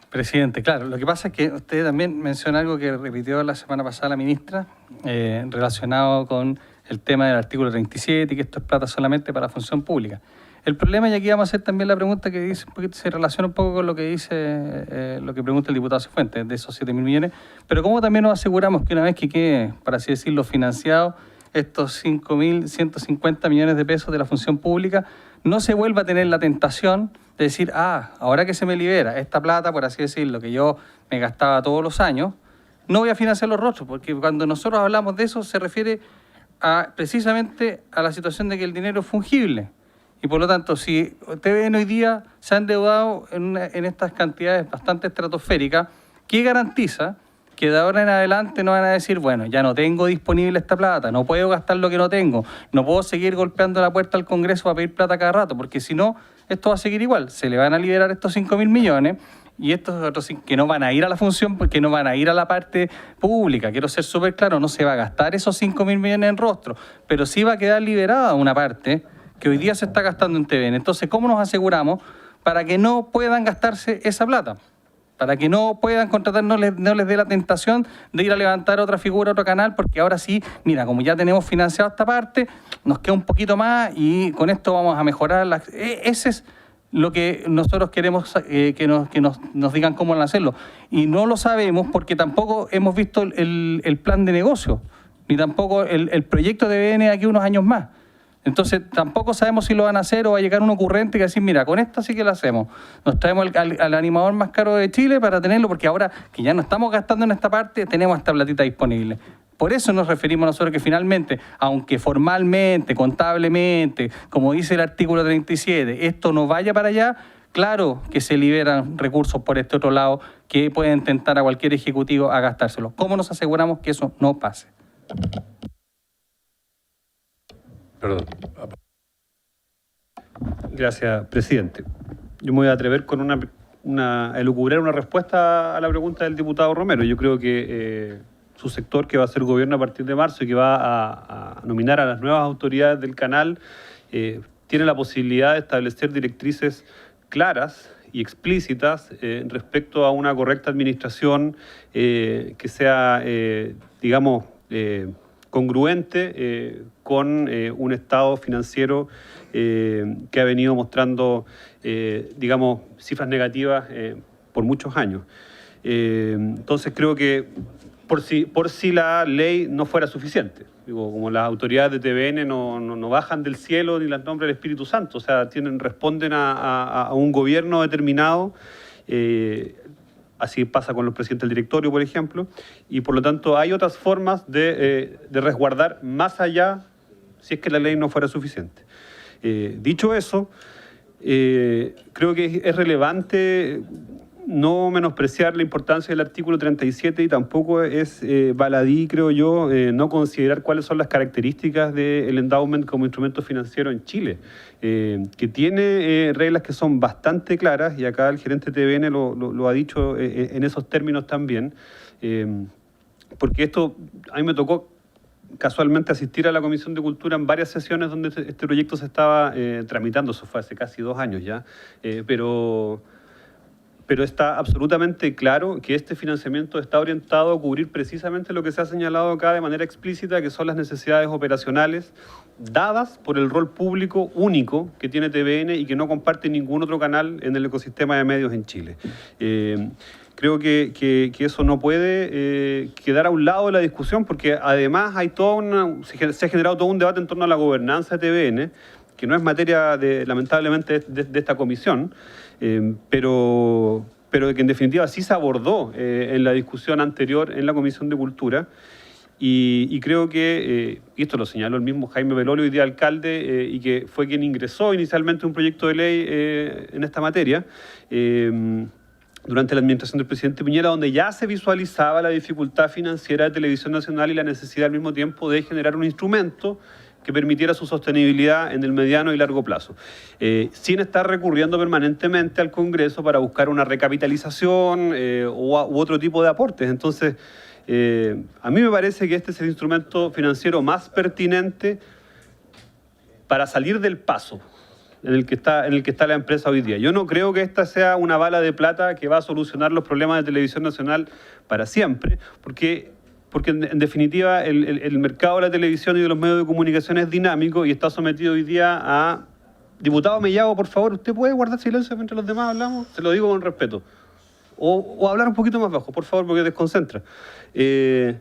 Presidente, claro, lo que pasa es que usted también menciona algo que repitió la semana pasada la ministra, relacionado con el tema del artículo 37 y que esto es plata solamente para función pública. El problema, y aquí vamos a hacer también la pregunta que dice, porque se relaciona un poco con lo que dice, lo que pregunta el diputado Cifuentes, de esos 7.000 millones, pero cómo también nos aseguramos que una vez que quede, para así decirlo, financiado, estos 5.150 millones de pesos de la función pública, no se vuelva a tener la tentación de decir, ahora que se me libera esta plata, por así decirlo, que yo me gastaba todos los años, no voy a financiar los rostros, porque cuando nosotros hablamos de eso se refiere precisamente a la situación de que el dinero es fungible. Y por lo tanto, si TVN hoy día se ha endeudado en estas cantidades bastante estratosféricas, ¿qué garantiza que de ahora en adelante no van a decir, bueno, ya no tengo disponible esta plata, no puedo gastar lo que no tengo, no puedo seguir golpeando la puerta al Congreso para pedir plata cada rato, porque si no, esto va a seguir igual, se le van a liberar estos 5.000 millones y estos otros que no van a ir a la función, porque no van a ir a la parte pública. Quiero ser súper claro, no se va a gastar esos 5.000 millones en rostro, pero sí va a quedar liberada una parte que hoy día se está gastando en TVN. Entonces, ¿cómo nos aseguramos para que no puedan gastarse esa plata? Para que no puedan contratar, no les dé la tentación de ir a levantar otra figura, otro canal, porque ahora sí, mira, como ya tenemos financiado esta parte, nos queda un poquito más y con esto vamos a mejorar. Ese es lo que nosotros queremos que nos digan cómo van a hacerlo. Y no lo sabemos porque tampoco hemos visto el plan de negocio, ni tampoco el proyecto de TVN aquí unos años más. Entonces, tampoco sabemos si lo van a hacer o va a llegar un ocurrente que decir, mira, con esta sí que lo hacemos. Nos traemos al animador más caro de Chile para tenerlo, porque ahora que ya no estamos gastando en esta parte, tenemos esta platita disponible. Por eso nos referimos nosotros que finalmente, aunque formalmente, contablemente, como dice el artículo 37, esto no vaya para allá, claro que se liberan recursos por este otro lado que pueden tentar a cualquier ejecutivo a gastárselo. ¿Cómo nos aseguramos que eso no pase? Perdón. Gracias, presidente. Yo me voy a atrever con a elucubrar una respuesta a la pregunta del diputado Romero. Yo creo que su sector, que va a ser gobierno a partir de marzo y que va a nominar a las nuevas autoridades del canal, tiene la posibilidad de establecer directrices claras y explícitas respecto a una correcta administración que sea, digamos, congruente con un estado financiero que ha venido mostrando, digamos, cifras negativas por muchos años. Entonces creo que por si la ley no fuera suficiente, digo, como las autoridades de TVN no bajan del cielo ni las nombra el Espíritu Santo, o sea, responden a un gobierno determinado. Así pasa con los presidentes del directorio, por ejemplo, y por lo tanto hay otras formas de resguardar más allá si es que la ley no fuera suficiente. Dicho eso, creo que es relevante no menospreciar la importancia del artículo 37 y tampoco es baladí, creo yo, no considerar cuáles son las características del endowment como instrumento financiero en Chile, que tiene reglas que son bastante claras, y acá el gerente de TVN lo ha dicho en esos términos también, porque esto a mí me tocó casualmente asistir a la Comisión de Cultura en varias sesiones donde este proyecto se estaba tramitando. Eso fue hace casi 2 años ya, pero está absolutamente claro que este financiamiento está orientado a cubrir precisamente lo que se ha señalado acá de manera explícita, que son las necesidades operacionales dadas por el rol público único que tiene TVN y que no comparte ningún otro canal en el ecosistema de medios en Chile. Creo que eso no puede quedar a un lado de la discusión, porque además hay se ha generado todo un debate en torno a la gobernanza de TVN, que no es materia, lamentablemente, de esta comisión, pero que en definitiva sí se abordó en la discusión anterior en la Comisión de Cultura, y creo que, y esto lo señaló el mismo Jaime Belolio, hoy día alcalde, y que fue quien ingresó inicialmente un proyecto de ley en esta materia, durante la administración del presidente Piñera, donde ya se visualizaba la dificultad financiera de Televisión Nacional y la necesidad al mismo tiempo de generar un instrumento que permitiera su sostenibilidad en el mediano y largo plazo, sin estar recurriendo permanentemente al Congreso para buscar una recapitalización u otro tipo de aportes. Entonces, a mí me parece que este es el instrumento financiero más pertinente para salir del paso en el que está la empresa hoy día. Yo no creo que esta sea una bala de plata que va a solucionar los problemas de Televisión Nacional para siempre, porque en definitiva el mercado de la televisión y de los medios de comunicación es dinámico y está sometido hoy día a... Diputado Mellado, por favor, ¿usted puede guardar silencio mientras los demás hablamos? Se lo digo con respeto. O hablar un poquito más bajo, por favor, porque desconcentra. Sí,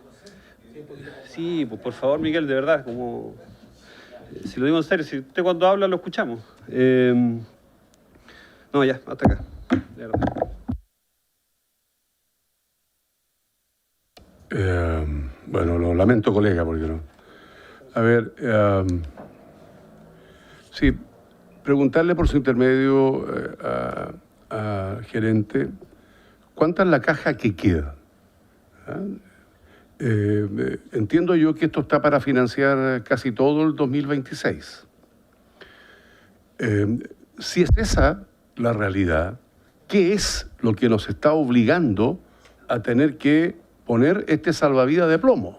Sí, pues por favor, Miguel, de verdad, como si lo digo en serio, si usted cuando habla lo escuchamos. No, ya, hasta acá. De verdad. Bueno, lo lamento, colega, porque no. A ver, sí, preguntarle por su intermedio al gerente, ¿cuánta es la caja que queda? ¿Ah? Entiendo yo que esto está para financiar casi todo el 2026. Si es esa la realidad, ¿qué es lo que nos está obligando a tener que poner este salvavidas de plomo?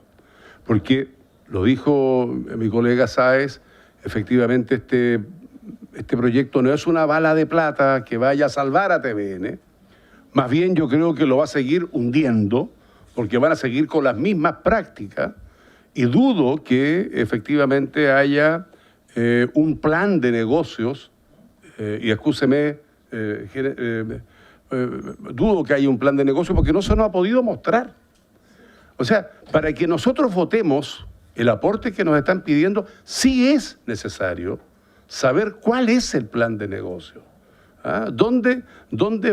Porque, lo dijo mi colega Sáez, efectivamente este proyecto no es una bala de plata que vaya a salvar a TVN, más bien yo creo que lo va a seguir hundiendo, porque van a seguir con las mismas prácticas, y dudo que efectivamente haya un plan de negocios, y excúseme, dudo que haya un plan de negocios porque no se nos ha podido mostrar. O sea, para que nosotros votemos el aporte que nos están pidiendo, sí es necesario saber cuál es el plan de negocio. ¿Ah? ¿Dónde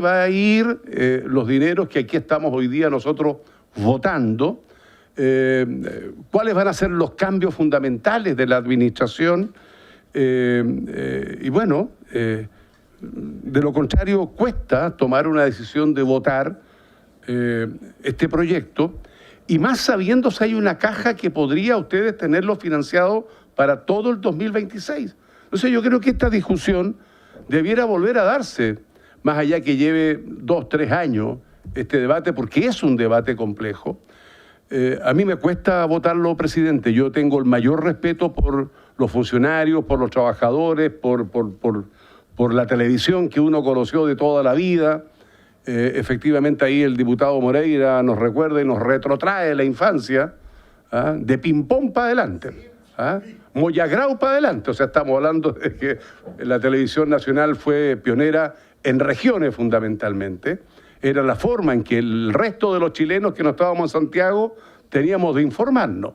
va a ir los dineros que aquí estamos hoy día nosotros votando? ¿Cuáles van a ser los cambios fundamentales de la administración? Y bueno, de lo contrario, cuesta tomar una decisión de votar este proyecto, y más sabiendo si hay una caja que podría ustedes tenerlo financiado para todo el 2026. Entonces yo creo que esta discusión debiera volver a darse, más allá que lleve 2, 3 años este debate, porque es un debate complejo. A mí me cuesta votarlo, presidente. Yo tengo el mayor respeto por los funcionarios, por los trabajadores, por la televisión que uno conoció de toda la vida. Efectivamente ahí el diputado Moreira nos recuerda y nos retrotrae la infancia, ¿ah? De ping-pong para adelante, ¿ah? Moyagrau para adelante. O sea, estamos hablando de que la televisión nacional fue pionera en regiones fundamentalmente. Era la forma en que el resto de los chilenos que no estábamos en Santiago teníamos de informarnos.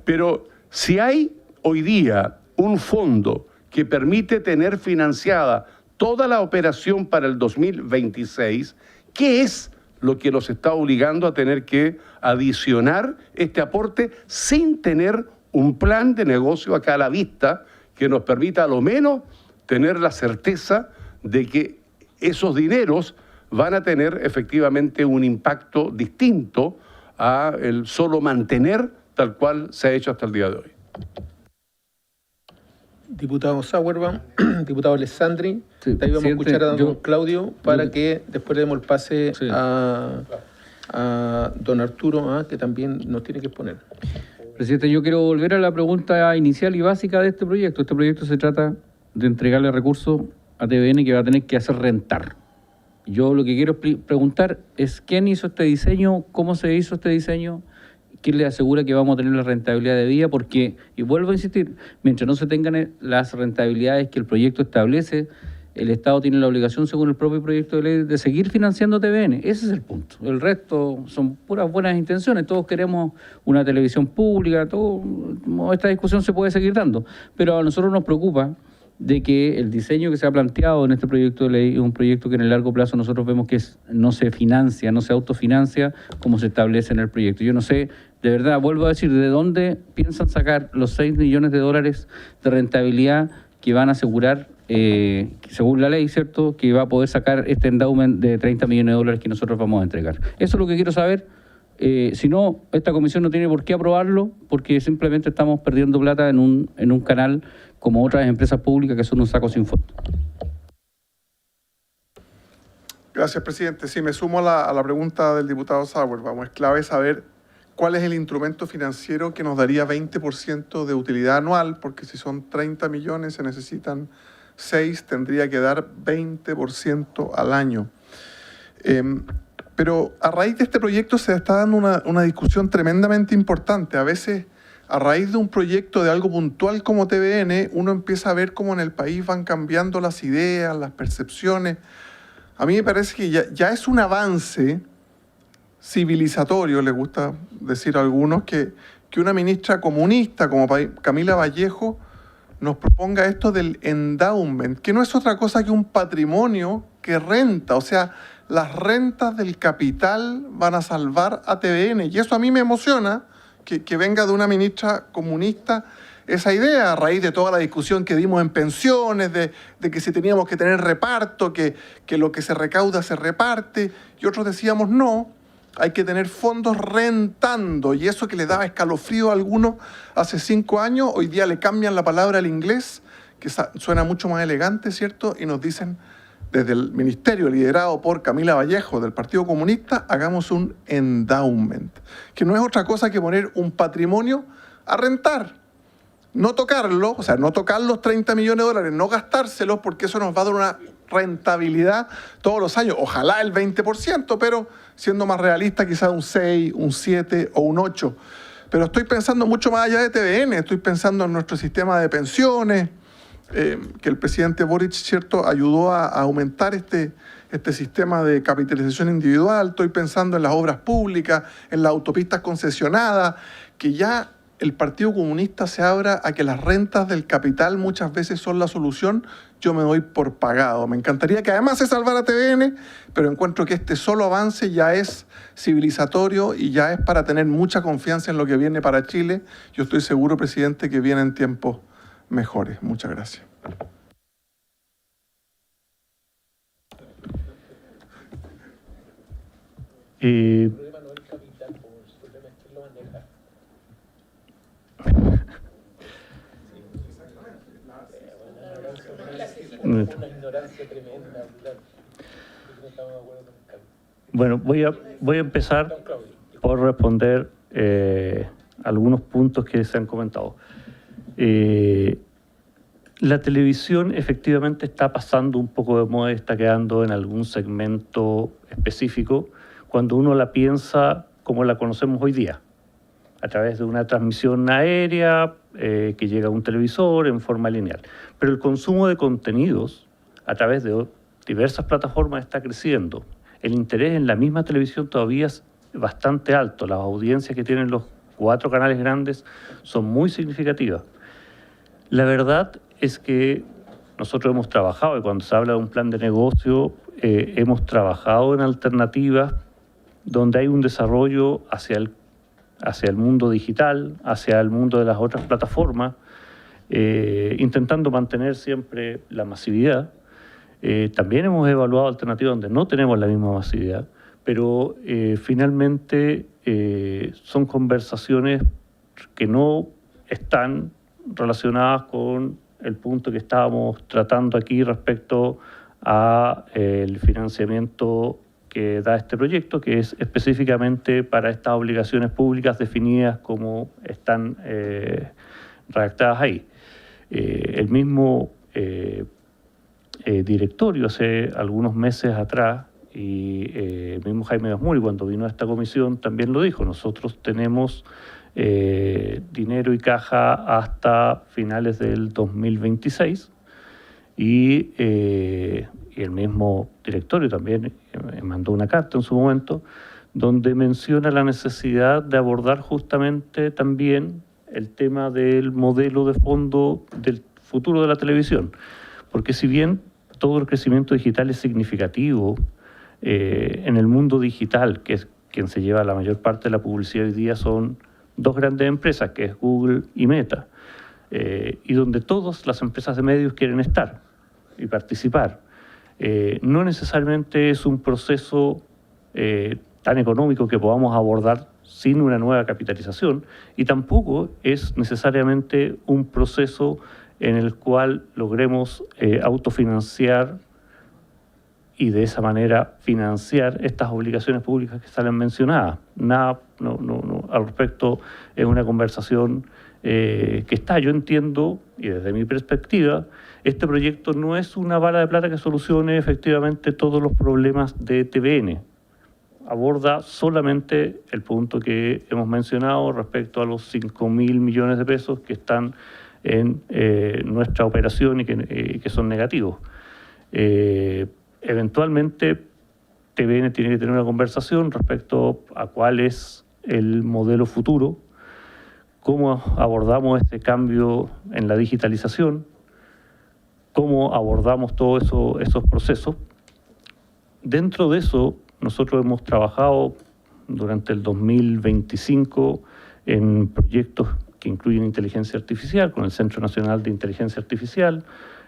Pero si hay hoy día un fondo que permite tener financiada toda la operación para el 2026, ¿qué es lo que nos está obligando a tener que adicionar este aporte sin tener un plan de negocio acá a la vista que nos permita a lo menos tener la certeza de que esos dineros van a tener efectivamente un impacto distinto a el solo mantener tal cual se ha hecho hasta el día de hoy? Diputado Sauerbaum, diputado Alessandri, Sí, te íbamos a escuchar a don Claudio para que después le demos el pase Sí. a don Arturo, que también nos tiene que exponer. Presidente, yo quiero volver a la pregunta inicial y básica de este proyecto. Este proyecto se trata de entregarle recursos a TVN que va a tener que hacer rentar. Yo lo que quiero preguntar es quién hizo este diseño, cómo se hizo este diseño, quién le asegura que vamos a tener la rentabilidad debida, porque, y vuelvo a insistir, mientras no se tengan las rentabilidades que el proyecto establece, el Estado tiene la obligación, según el propio proyecto de ley, de seguir financiando TVN. Ese es el punto. El resto son puras buenas intenciones. Todos queremos una televisión pública, esta discusión se puede seguir dando. Pero a nosotros nos preocupa de que el diseño que se ha planteado en este proyecto de ley es un proyecto que en el largo plazo nosotros vemos que no se financia, no se autofinancia como se establece en el proyecto. Yo no sé, de verdad, vuelvo a decir, ¿de dónde piensan sacar los 6 millones de dólares de rentabilidad que van a asegurar, según la ley, ¿cierto?, que va a poder sacar este endowment de 30 millones de dólares que nosotros vamos a entregar? Eso es lo que quiero saber. Si no, esta comisión no tiene por qué aprobarlo, porque simplemente estamos perdiendo plata en un canal como otras empresas públicas que son un saco sin fondo. Gracias, presidente. Sí, me sumo a la pregunta del diputado Sauerbaum. Es clave saber cuál es el instrumento financiero que nos daría 20% de utilidad anual, porque si son 30 millones, se necesitan 6, tendría que dar 20% al año. Pero a raíz de este proyecto se está dando una discusión tremendamente importante. A veces, a raíz de un proyecto de algo puntual como TVN, uno empieza a ver cómo en el país van cambiando las ideas, las percepciones. A mí me parece que ya es un avance civilizatorio, le gusta decir a algunos, que que una ministra comunista como Camila Vallejo nos proponga esto del endowment, que no es otra cosa que un patrimonio que renta, o sea, las rentas del capital van a salvar a TVN, y eso a mí me emociona, que venga de una ministra comunista esa idea, a raíz de toda la discusión que dimos en pensiones, de que si teníamos que tener reparto, que lo que se recauda se reparte, y otros decíamos no, hay que tener fondos rentando, y eso que le daba escalofrío a algunos hace 5 años, hoy día le cambian la palabra al inglés, que suena mucho más elegante, ¿cierto? Y nos dicen, desde el ministerio liderado por Camila Vallejo del Partido Comunista, hagamos un endowment, que no es otra cosa que poner un patrimonio a rentar. No tocarlo, o sea, no tocar los 30 millones de dólares, no gastárselos, porque eso nos va a dar una rentabilidad todos los años. Ojalá el 20%, pero siendo más realista, quizás un 6, un 7 o un 8. Pero estoy pensando mucho más allá de TVN, estoy pensando en nuestro sistema de pensiones, que el presidente Boric, ¿cierto?, ayudó a aumentar este sistema de capitalización individual. Estoy pensando en las obras públicas, en las autopistas concesionadas, que ya el Partido Comunista se abra a que las rentas del capital muchas veces son la solución. Yo me doy por pagado. Me encantaría que además se salvara TVN, pero encuentro que este solo avance ya es civilizatorio y ya es para tener mucha confianza en lo que viene para Chile. Yo estoy seguro, presidente, que vienen tiempos mejores. Muchas gracias. Bueno, voy a empezar por responder algunos puntos que se han comentado. La televisión efectivamente está pasando un poco de moda y está quedando en algún segmento específico cuando uno la piensa como la conocemos hoy día, a través de una transmisión aérea que llega a un televisor en forma lineal. Pero el consumo de contenidos a través de diversas plataformas está creciendo. El interés en la misma televisión todavía es bastante alto. Las audiencias que tienen los 4 canales grandes son muy significativas. La verdad es que nosotros hemos trabajado, y cuando se habla de un plan de negocio, hemos trabajado en alternativas donde hay un desarrollo hacia el mundo digital, hacia el mundo de las otras plataformas, intentando mantener siempre la masividad. También hemos evaluado alternativas donde no tenemos la misma masividad, pero finalmente son conversaciones que no están relacionadas con el punto que estábamos tratando aquí respecto a el financiamiento que da este proyecto, que es específicamente para estas obligaciones públicas definidas como están redactadas ahí. El mismo directorio hace algunos meses atrás, y el mismo Jaime Gasmuri cuando vino a esta comisión también lo dijo, nosotros tenemos dinero y caja hasta finales del 2026 y el mismo directorio también mandó una carta en su momento donde menciona la necesidad de abordar justamente también el tema del modelo de fondo del futuro de la televisión, porque si bien todo el crecimiento digital es significativo, en el mundo digital, que es quien se lleva la mayor parte de la publicidad hoy día, son 2 grandes empresas, que es Google y Meta, y donde todas las empresas de medios quieren estar y participar. No necesariamente es un proceso tan económico que podamos abordar sin una nueva capitalización, y tampoco es necesariamente un proceso en el cual logremos autofinanciar y de esa manera financiar estas obligaciones públicas que salen mencionadas. Nada, no, al respecto es una conversación que está. Yo entiendo, y desde mi perspectiva, este proyecto no es una bala de plata que solucione efectivamente todos los problemas de TVN. Aborda solamente el punto que hemos mencionado respecto a los 5.000 millones de pesos que están en nuestra operación y que son negativos. Eventualmente, TVN tiene que tener una conversación respecto a cuál es el modelo futuro, cómo abordamos ese cambio en la digitalización, cómo abordamos todos esos procesos. Dentro de eso, nosotros hemos trabajado durante el 2025 en proyectos que incluyen inteligencia artificial, con el Centro Nacional de Inteligencia Artificial.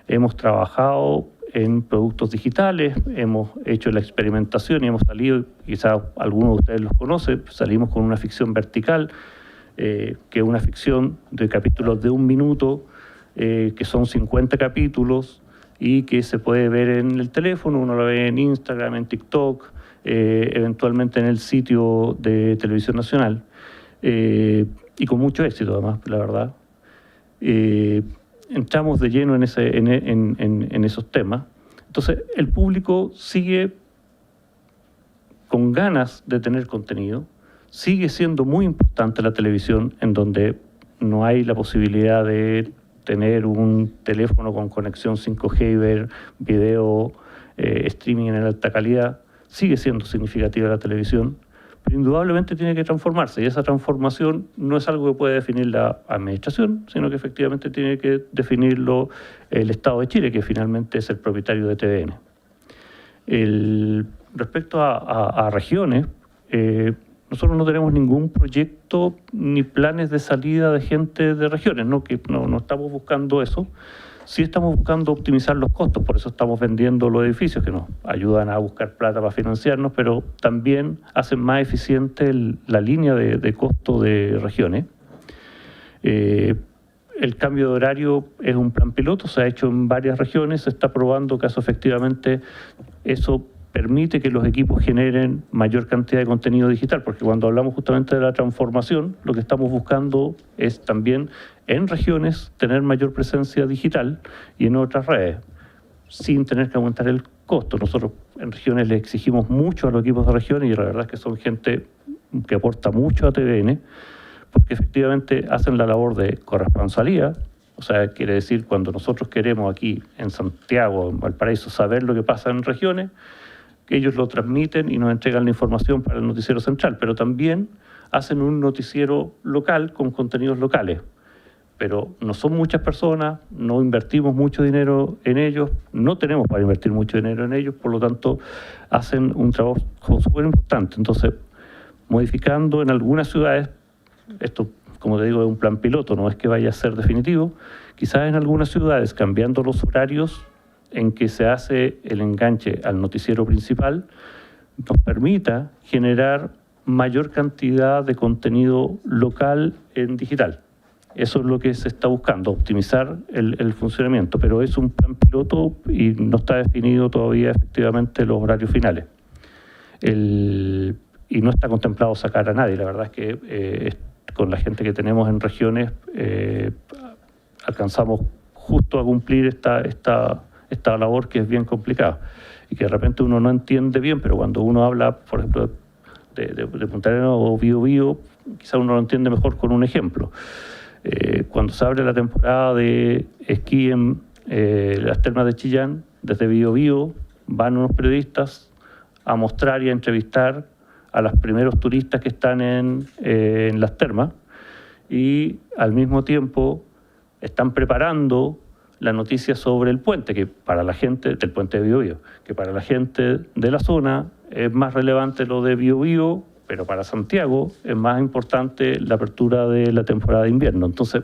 Hemos trabajado en productos digitales, hemos hecho la experimentación y hemos salido, quizás algunos de ustedes los conocen, salimos con una ficción vertical, que es una ficción de capítulos de 1 minuto, que son 50 capítulos y que se puede ver en el teléfono, uno lo ve en Instagram, en TikTok, eventualmente en el sitio de Televisión Nacional, y con mucho éxito además, la verdad. Entramos de lleno en esos temas. Entonces, el público sigue con ganas de tener contenido, sigue siendo muy importante la televisión, en donde no hay la posibilidad de tener un teléfono con conexión 5G y ver video streaming en alta calidad. Sigue siendo significativa la televisión, pero indudablemente tiene que transformarse, y esa transformación no es algo que puede definir la administración, sino que efectivamente tiene que definirlo el Estado de Chile, que finalmente es el propietario de TVN. Respecto a regiones, nosotros no tenemos ningún proyecto ni planes de salida de gente de regiones, no estamos buscando eso. Sí estamos buscando optimizar los costos, por eso estamos vendiendo los edificios que nos ayudan a buscar plata para financiarnos, pero también hacen más eficiente la línea de costo de regiones. El cambio de horario es un plan piloto, se ha hecho en varias regiones, se está probando que efectivamente eso permite que los equipos generen mayor cantidad de contenido digital, porque cuando hablamos justamente de la transformación, lo que estamos buscando es también en regiones tener mayor presencia digital y en otras redes, sin tener que aumentar el costo. Nosotros en regiones le exigimos mucho a los equipos de regiones y la verdad es que son gente que aporta mucho a TVN, porque efectivamente hacen la labor de corresponsalía. O sea, quiere decir, cuando nosotros queremos aquí en Santiago, en Valparaíso, saber lo que pasa en regiones, que ellos lo transmiten y nos entregan la información para el noticiero central, pero también hacen un noticiero local con contenidos locales. Pero no son muchas personas, no invertimos mucho dinero en ellos, no tenemos para invertir mucho dinero en ellos, por lo tanto hacen un trabajo súper importante. Entonces, modificando en algunas ciudades, esto, como te digo, es un plan piloto, no es que vaya a ser definitivo, quizás en algunas ciudades, cambiando los horarios en que se hace el enganche al noticiero principal, nos permita generar mayor cantidad de contenido local en digital. Eso es lo que se está buscando, optimizar el funcionamiento, pero es un plan piloto y no está definido todavía efectivamente los horarios finales. Y no está contemplado sacar a nadie. La verdad es que con la gente que tenemos en regiones alcanzamos justo a cumplir esta labor que es bien complicada y que de repente uno no entiende bien, pero cuando uno habla, por ejemplo, de Punta Arenas o Biobío, quizá uno lo entiende mejor con un ejemplo. Cuando se abre la temporada de esquí en las termas de Chillán, desde Biobío van unos periodistas a mostrar y a entrevistar a los primeros turistas que están en las termas y al mismo tiempo están preparando la noticia sobre el puente, que para la gente del puente de Biobío, que para la gente de la zona es más relevante lo de Biobío, pero para Santiago es más importante la apertura de la temporada de invierno. Entonces,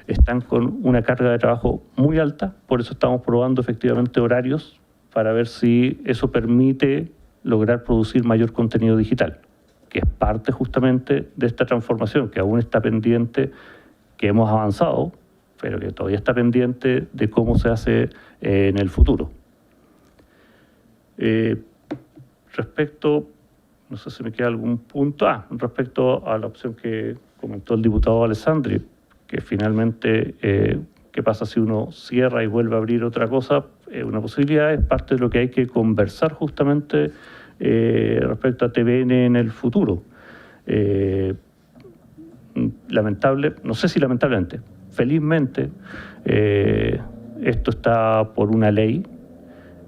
están con una carga de trabajo muy alta, por eso estamos probando efectivamente horarios para ver si eso permite lograr producir mayor contenido digital, que es parte justamente de esta transformación que aún está pendiente, que hemos avanzado, pero que todavía está pendiente de cómo se hace en el futuro. Respecto, no sé si me queda algún punto, respecto a la opción que comentó el diputado Alessandri, que finalmente, ¿qué pasa si uno cierra y vuelve a abrir otra cosa? Una posibilidad, es parte de lo que hay que conversar justamente respecto a TVN en el futuro. No sé si lamentablemente, felizmente, esto está por una ley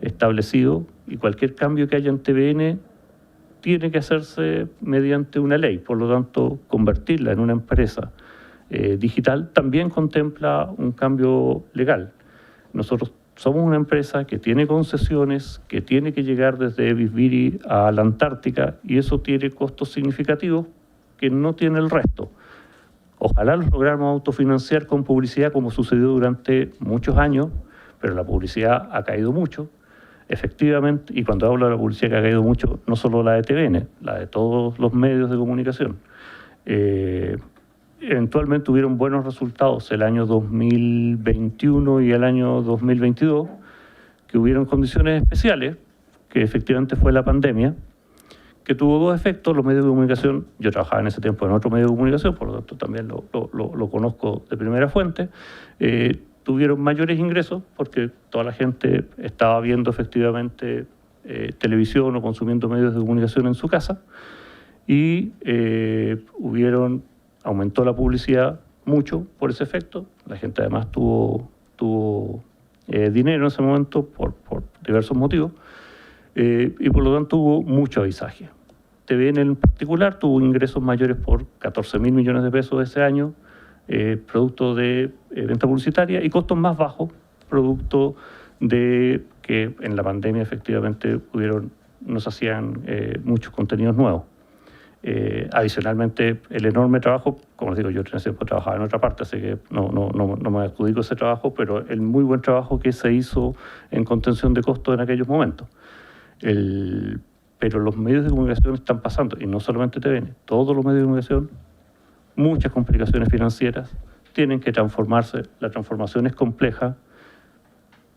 establecido y cualquier cambio que haya en TVN tiene que hacerse mediante una ley. Por lo tanto, convertirla en una empresa digital, también contempla un cambio legal. Nosotros somos una empresa que tiene concesiones, que tiene que llegar desde Bisbiri a la Antártica, y eso tiene costos significativos que no tiene el resto. Ojalá los lográramos autofinanciar con publicidad como sucedió durante muchos años, pero la publicidad ha caído mucho, efectivamente, y cuando hablo de la publicidad que ha caído mucho, no solo la de TVN, la de todos los medios de comunicación. Eventualmente tuvieron buenos resultados el año 2021 y el año 2022, que hubieron condiciones especiales, que efectivamente fue la pandemia, que tuvo dos efectos. Los medios de comunicación, yo trabajaba en ese tiempo en otro medio de comunicación, por lo tanto también lo conozco de primera fuente, tuvieron mayores ingresos porque toda la gente estaba viendo efectivamente televisión o consumiendo medios de comunicación en su casa, y aumentó la publicidad mucho por ese efecto. La gente además tuvo dinero en ese momento por diversos motivos, y por lo tanto hubo mucho avisaje. TVN en particular tuvo ingresos mayores por 14.000 millones de pesos ese año, producto de venta publicitaria, y costos más bajos, producto de que en la pandemia efectivamente no se hacían muchos contenidos nuevos. Adicionalmente, el enorme trabajo, como les digo, yo en ese tiempo trabajaba en otra parte, así que no me adjudico ese trabajo, pero el muy buen trabajo que se hizo en contención de costos en aquellos momentos. Pero los medios de comunicación están pasando, y no solamente TVN, todos los medios de comunicación, muchas complicaciones financieras, tienen que transformarse, la transformación es compleja.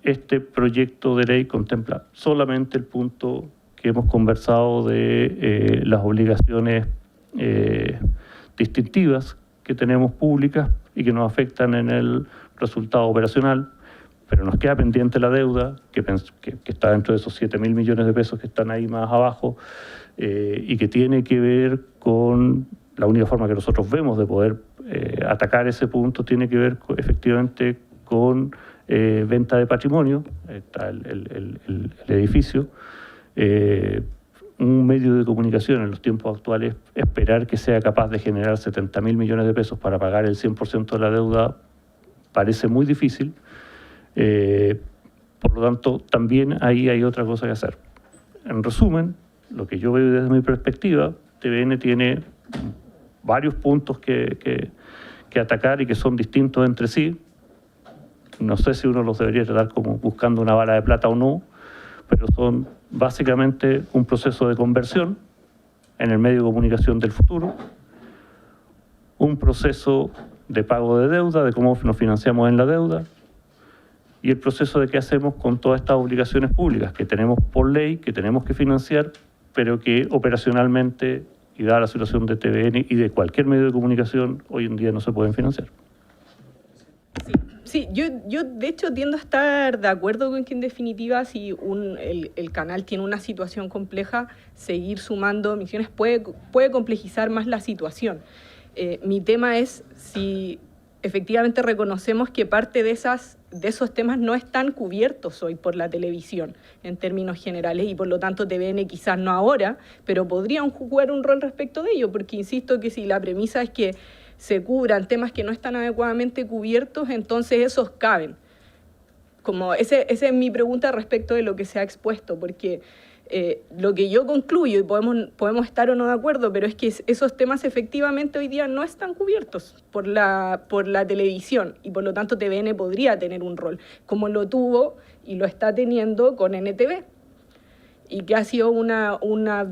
Este proyecto de ley contempla solamente el punto que hemos conversado de las obligaciones distintivas que tenemos públicas y que nos afectan en el resultado operacional, pero nos queda pendiente la deuda, que está dentro de esos 7.000 millones de pesos que están ahí más abajo, y que tiene que ver con la única forma que nosotros vemos de poder atacar ese punto, tiene que ver efectivamente con venta de patrimonio. Está el edificio. Un medio de comunicación en los tiempos actuales, esperar que sea capaz de generar 70.000 millones de pesos para pagar el 100% de la deuda parece muy difícil. Por lo tanto, también ahí hay otra cosa que hacer. En resumen, lo que yo veo desde mi perspectiva, TVN tiene varios puntos que atacar y que son distintos entre sí. No sé si uno los debería tratar como buscando una bala de plata o no, pero son básicamente un proceso de conversión en el medio de comunicación del futuro, un proceso de pago de deuda, de cómo nos financiamos en la deuda, y el proceso de qué hacemos con todas estas obligaciones públicas que tenemos por ley, que tenemos que financiar, pero que operacionalmente, y dada la situación de TVN y de cualquier medio de comunicación, hoy en día no se pueden financiar. Sí, yo de hecho tiendo a estar de acuerdo con que en definitiva si el canal tiene una situación compleja, seguir sumando emisiones puede complejizar más la situación. Mi tema es si efectivamente reconocemos que parte de esos temas no están cubiertos hoy por la televisión en términos generales, y por lo tanto TVN quizás no ahora, pero podrían jugar un rol respecto de ello, porque insisto que si la premisa es que se cubran temas que no están adecuadamente cubiertos, entonces esos caben. Esa es mi pregunta respecto de lo que se ha expuesto, porque lo que yo concluyo, y podemos estar o no de acuerdo, pero es que esos temas efectivamente hoy día no están cubiertos por la televisión, y por lo tanto TVN podría tener un rol, como lo tuvo y lo está teniendo con NTV, y que ha sido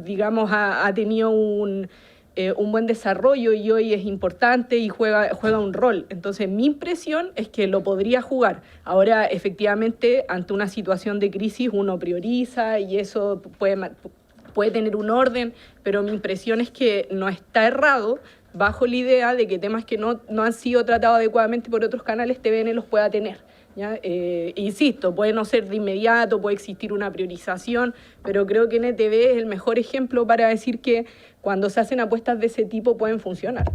digamos, ha tenido un buen desarrollo y hoy es importante y juega un rol. Entonces, mi impresión es que lo podría jugar. Ahora, efectivamente, ante una situación de crisis, uno prioriza y eso puede tener un orden, pero mi impresión es que no está errado bajo la idea de que temas que no han sido tratados adecuadamente por otros canales, TVN los pueda tener. ¿Ya? Insisto, puede no ser de inmediato, puede existir una priorización, pero creo que NTV es el mejor ejemplo para decir que cuando se hacen apuestas de ese tipo pueden funcionar.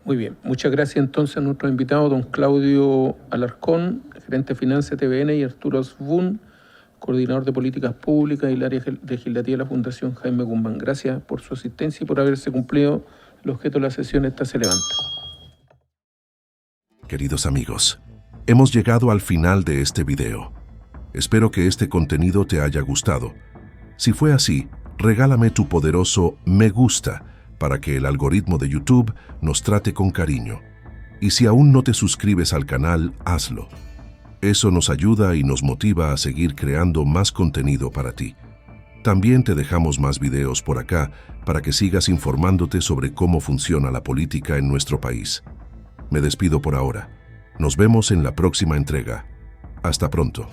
Muy bien, muchas gracias entonces a nuestros invitados, don Claudio Alarcón, gerente de Finanzas de TVN, y Arturo Asbun, coordinador de políticas públicas y el área legislativa de la Fundación Jaime Guzmán. Gracias por su asistencia y por haberse cumplido el objeto de la sesión se levanta. Queridos amigos, hemos llegado al final de este video. Espero que este contenido te haya gustado. Si fue así, regálame tu poderoso me gusta para que el algoritmo de YouTube nos trate con cariño. Y si aún no te suscribes al canal, hazlo. Eso nos ayuda y nos motiva a seguir creando más contenido para ti. También te dejamos más videos por acá para que sigas informándote sobre cómo funciona la política en nuestro país. Me despido por ahora. Nos vemos en la próxima entrega. Hasta pronto.